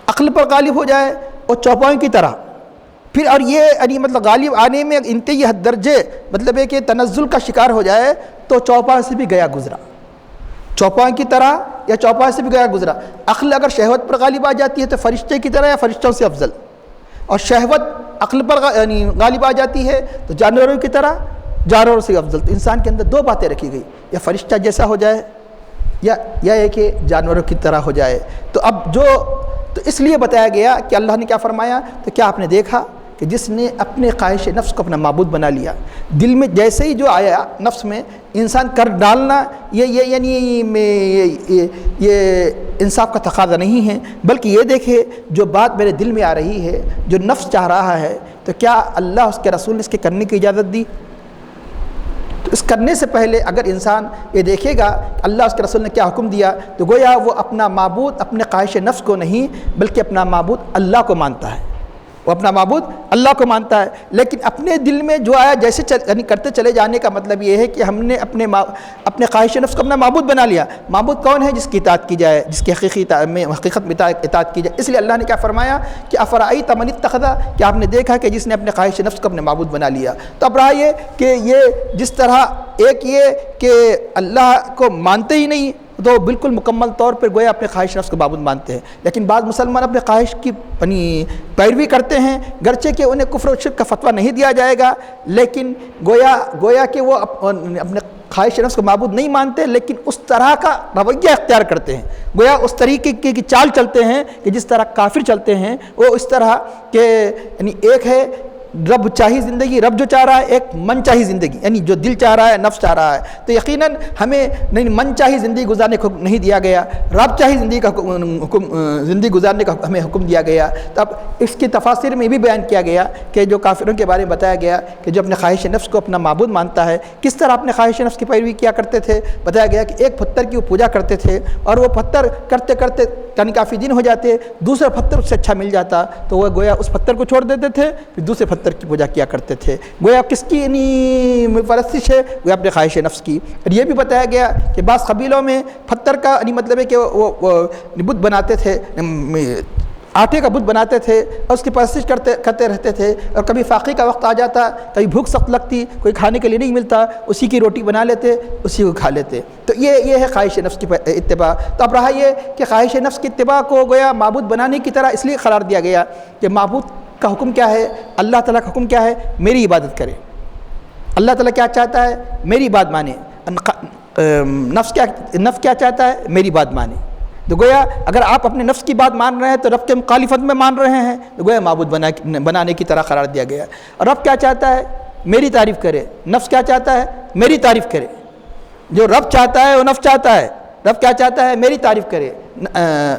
عقل پر غالب ہو جائے اور چوپائوں کی طرح، پھر اور یہ یعنی مطلب غالب آنے میں انتہائی حد درجے مطلب ہے کہ تنزل کا شکار ہو جائے تو چوپائوں سے بھی گیا گزرا، چوپائوں کی طرح یا چوپائوں سے بھی گیا گزرا۔ عقل اگر شہوت پر غالب آ جاتی ہے تو فرشتے کی طرح یا فرشتوں سے افضل، اور شہوت عقل پر یعنی غالب آ جاتی ہے تو جانوروں کی طرح جانوروں سے افضل۔ تو انسان کے اندر دو باتیں رکھی گئی، یا فرشتہ جیسا ہو جائے یا یہ کہ جانوروں کی طرح ہو جائے۔ تو اس لیے بتایا گیا کہ اللہ نے کیا فرمایا، تو کیا آپ نے دیکھا کہ جس نے اپنے خواہش نفس کو اپنا معبود بنا لیا، دل میں جیسے ہی جو آیا نفس میں انسان کر ڈالنا، یہ انصاف کا تقاضا نہیں ہے، بلکہ یہ دیکھے جو بات میرے دل میں آ رہی ہے، جو نفس چاہ رہا ہے، تو کیا اللہ اس کے رسول نے اس کے کرنے کی اجازت دی؟ تو اس کرنے سے پہلے اگر انسان یہ دیکھے گا کہ اللہ اس کے رسول نے کیا حکم دیا، تو گویا وہ اپنا معبود اپنے خواہش نفس کو نہیں بلکہ اپنا معبود اللہ کو مانتا ہے، وہ اپنا معبود اللہ کو مانتا ہے۔ لیکن اپنے دل میں جو آیا جیسے یعنی کرتے چلے جانے کا مطلب یہ ہے کہ ہم نے اپنے خواہش نفس کو اپنا معبود بنا لیا۔ معبود کون ہے؟ جس کی اطاعت کی جائے، جس کی حقیقت میں اطاعت کی جائے۔ اس لیے اللہ نے کیا فرمایا کہ افرأیت من اتخذ، کہ آپ نے دیکھا کہ جس نے اپنے خواہش نفس کو اپنے معبود بنا لیا۔ تو اب رہا یہ کہ یہ جس طرح ایک یہ کہ اللہ کو مانتے ہی نہیں تو بالکل مکمل طور پر گویا اپنے خواہش نفس کو معبود مانتے ہیں، لیکن بعض مسلمان اپنے خواہش کی پیروی کرتے ہیں، گرچہ کہ انہیں کفر و شرک کا فتویٰ نہیں دیا جائے گا، لیکن گویا کہ وہ اپنے خواہش نفس کو معبود نہیں مانتے لیکن اس طرح کا رویہ اختیار کرتے ہیں، گویا اس طریقے کی چال چلتے ہیں کہ جس طرح کافر چلتے ہیں، وہ اس طرح کہ یعنی ایک ہے رب چاہی زندگی، رب جو چاہ رہا ہے، ایک من چاہی زندگی، یعنی جو دل چاہ رہا ہے، نفس چاہ رہا ہے. تو یقیناً ہمیں نہیں من چاہی زندگی گزارنے کو نہیں دیا گیا، رب چاہی زندگی کا زندگی گزارنے کا ہمیں حکم دیا گیا. تو اب اس کی تفاسیر میں بھی بیان کیا گیا کہ جو کافروں کے بارے میں بتایا گیا کہ جو اپنے خواہش نفس کو اپنا معبود مانتا ہے، کس طرح اپنے خواہش نفس کی پیروی کیا کرتے تھے. بتایا گیا کہ ایک پتھر کی وہ پوجا کرتے تھے اور وہ پتھر کرتے کرتے یعنی کافی دن ہو جاتے، دوسرا پتھر اس سے اچھا مل جاتا تو وہ گویا اس پتھر کو چھوڑ دیتے تھے، پھر دوسرے پتھر کی پوجا کیا کرتے تھے. گویا کس کی یعنی پرستش ہے؟ گویا اپنے خواہش نفس کی. اور یہ بھی بتایا گیا کہ بعض قبیلوں میں پتھر کا یعنی مطلب ہے کہ وہ بت بناتے تھے، آٹے کا بت بناتے تھے اور اس کی پرستش کرتے رہتے تھے. اور کبھی فاقے کا وقت آ جاتا، کبھی بھوک سخت لگتی، کوئی کھانے کے لیے نہیں ملتا، اسی کی روٹی بنا لیتے، اسی کو کھا لیتے. تو یہ ہے خواہش نفس کی اتباع. تو اب رہا یہ کہ خواہش نفس کی اتباع کو گویا معبود بنانے کی طرح اس لیے قرار دیا گیا کہ معبود کا حکم کیا ہے، اللہ تعالیٰ کا حکم کیا ہے، میری عبادت کرے. اللہ تعالیٰ کیا چاہتا ہے، میری بات مانے. نفس کیا چاہتا ہے، میری بات مانے. تو گویا اگر آپ اپنے نفس کی بات مان رہے ہیں تو رب کے مخالفت میں مان رہے ہیں، تو گویا معبود بنانے کی طرح قرار دیا گیا. اور رب کیا چاہتا ہے، میری تعریف کرے. نفس کیا چاہتا ہے، میری تعریف کرے. جو رب چاہتا ہے وہ نفس چاہتا ہے. رب کیا چاہتا ہے، میری تعریف کرے.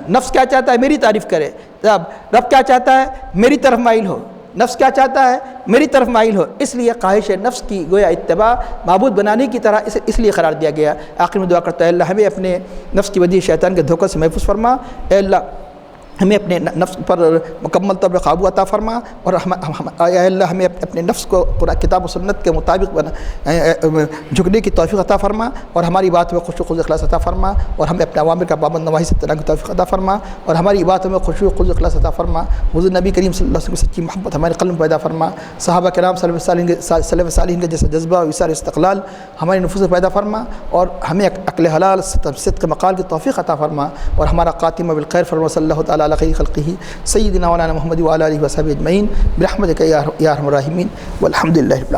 نفس کیا چاہتا ہے، میری تعریف کرے. تب رب کیا چاہتا ہے، میری طرف مائل ہو. نفس کیا چاہتا ہے، میری طرف مائل ہو. اس لیے خواہش نفس کی گویا اتباع معبود بنانے کی طرح اس لیے قرار دیا گیا. آخر میں دعا کرتا ہے اللہ ہمیں اپنے نفس کی وجہ شیطان کے دھوکے سے محفوظ فرما. اے اللہ ہمیں اپنے نفس پر مکمل طور پر قابو عطا فرما، اور اے اللہ ہمیں اپنے نفس کو قرآن کتاب و سنت کے مطابق جھکنے کی توفیق عطا فرما، اور ہماری بات میں خشوع و اخلاص عطا فرما، اور ہمیں اپنے عوامر کا پابند نواہی سے اجتناب کی توفیق عطا فرما، اور ہماری باتوں میں خشوع و اخلاص عطا فرما. حضور نبی کریم صلی اللہ علیہ وسلم کی سچی محبت ہمارے قلب میں پیدا فرما. صحابہ کرام سلف صالحین کے جیسا جذبہ و وسار استقلال ہمارے نفوس میں پیدا فرما، اور ہمیں عقل حلال صدق مقال کی توفیق عطا فرما، اور ہمارا خاتمہ بالخیر فرما. صلی اللہ تعالیٰ علی خیر خلقہ سیدنا مولانا محمد وعلی آلہ وصحبہ اجمعین برحمتک یا ارحم الراحمین والحمد للہ رب العالمین.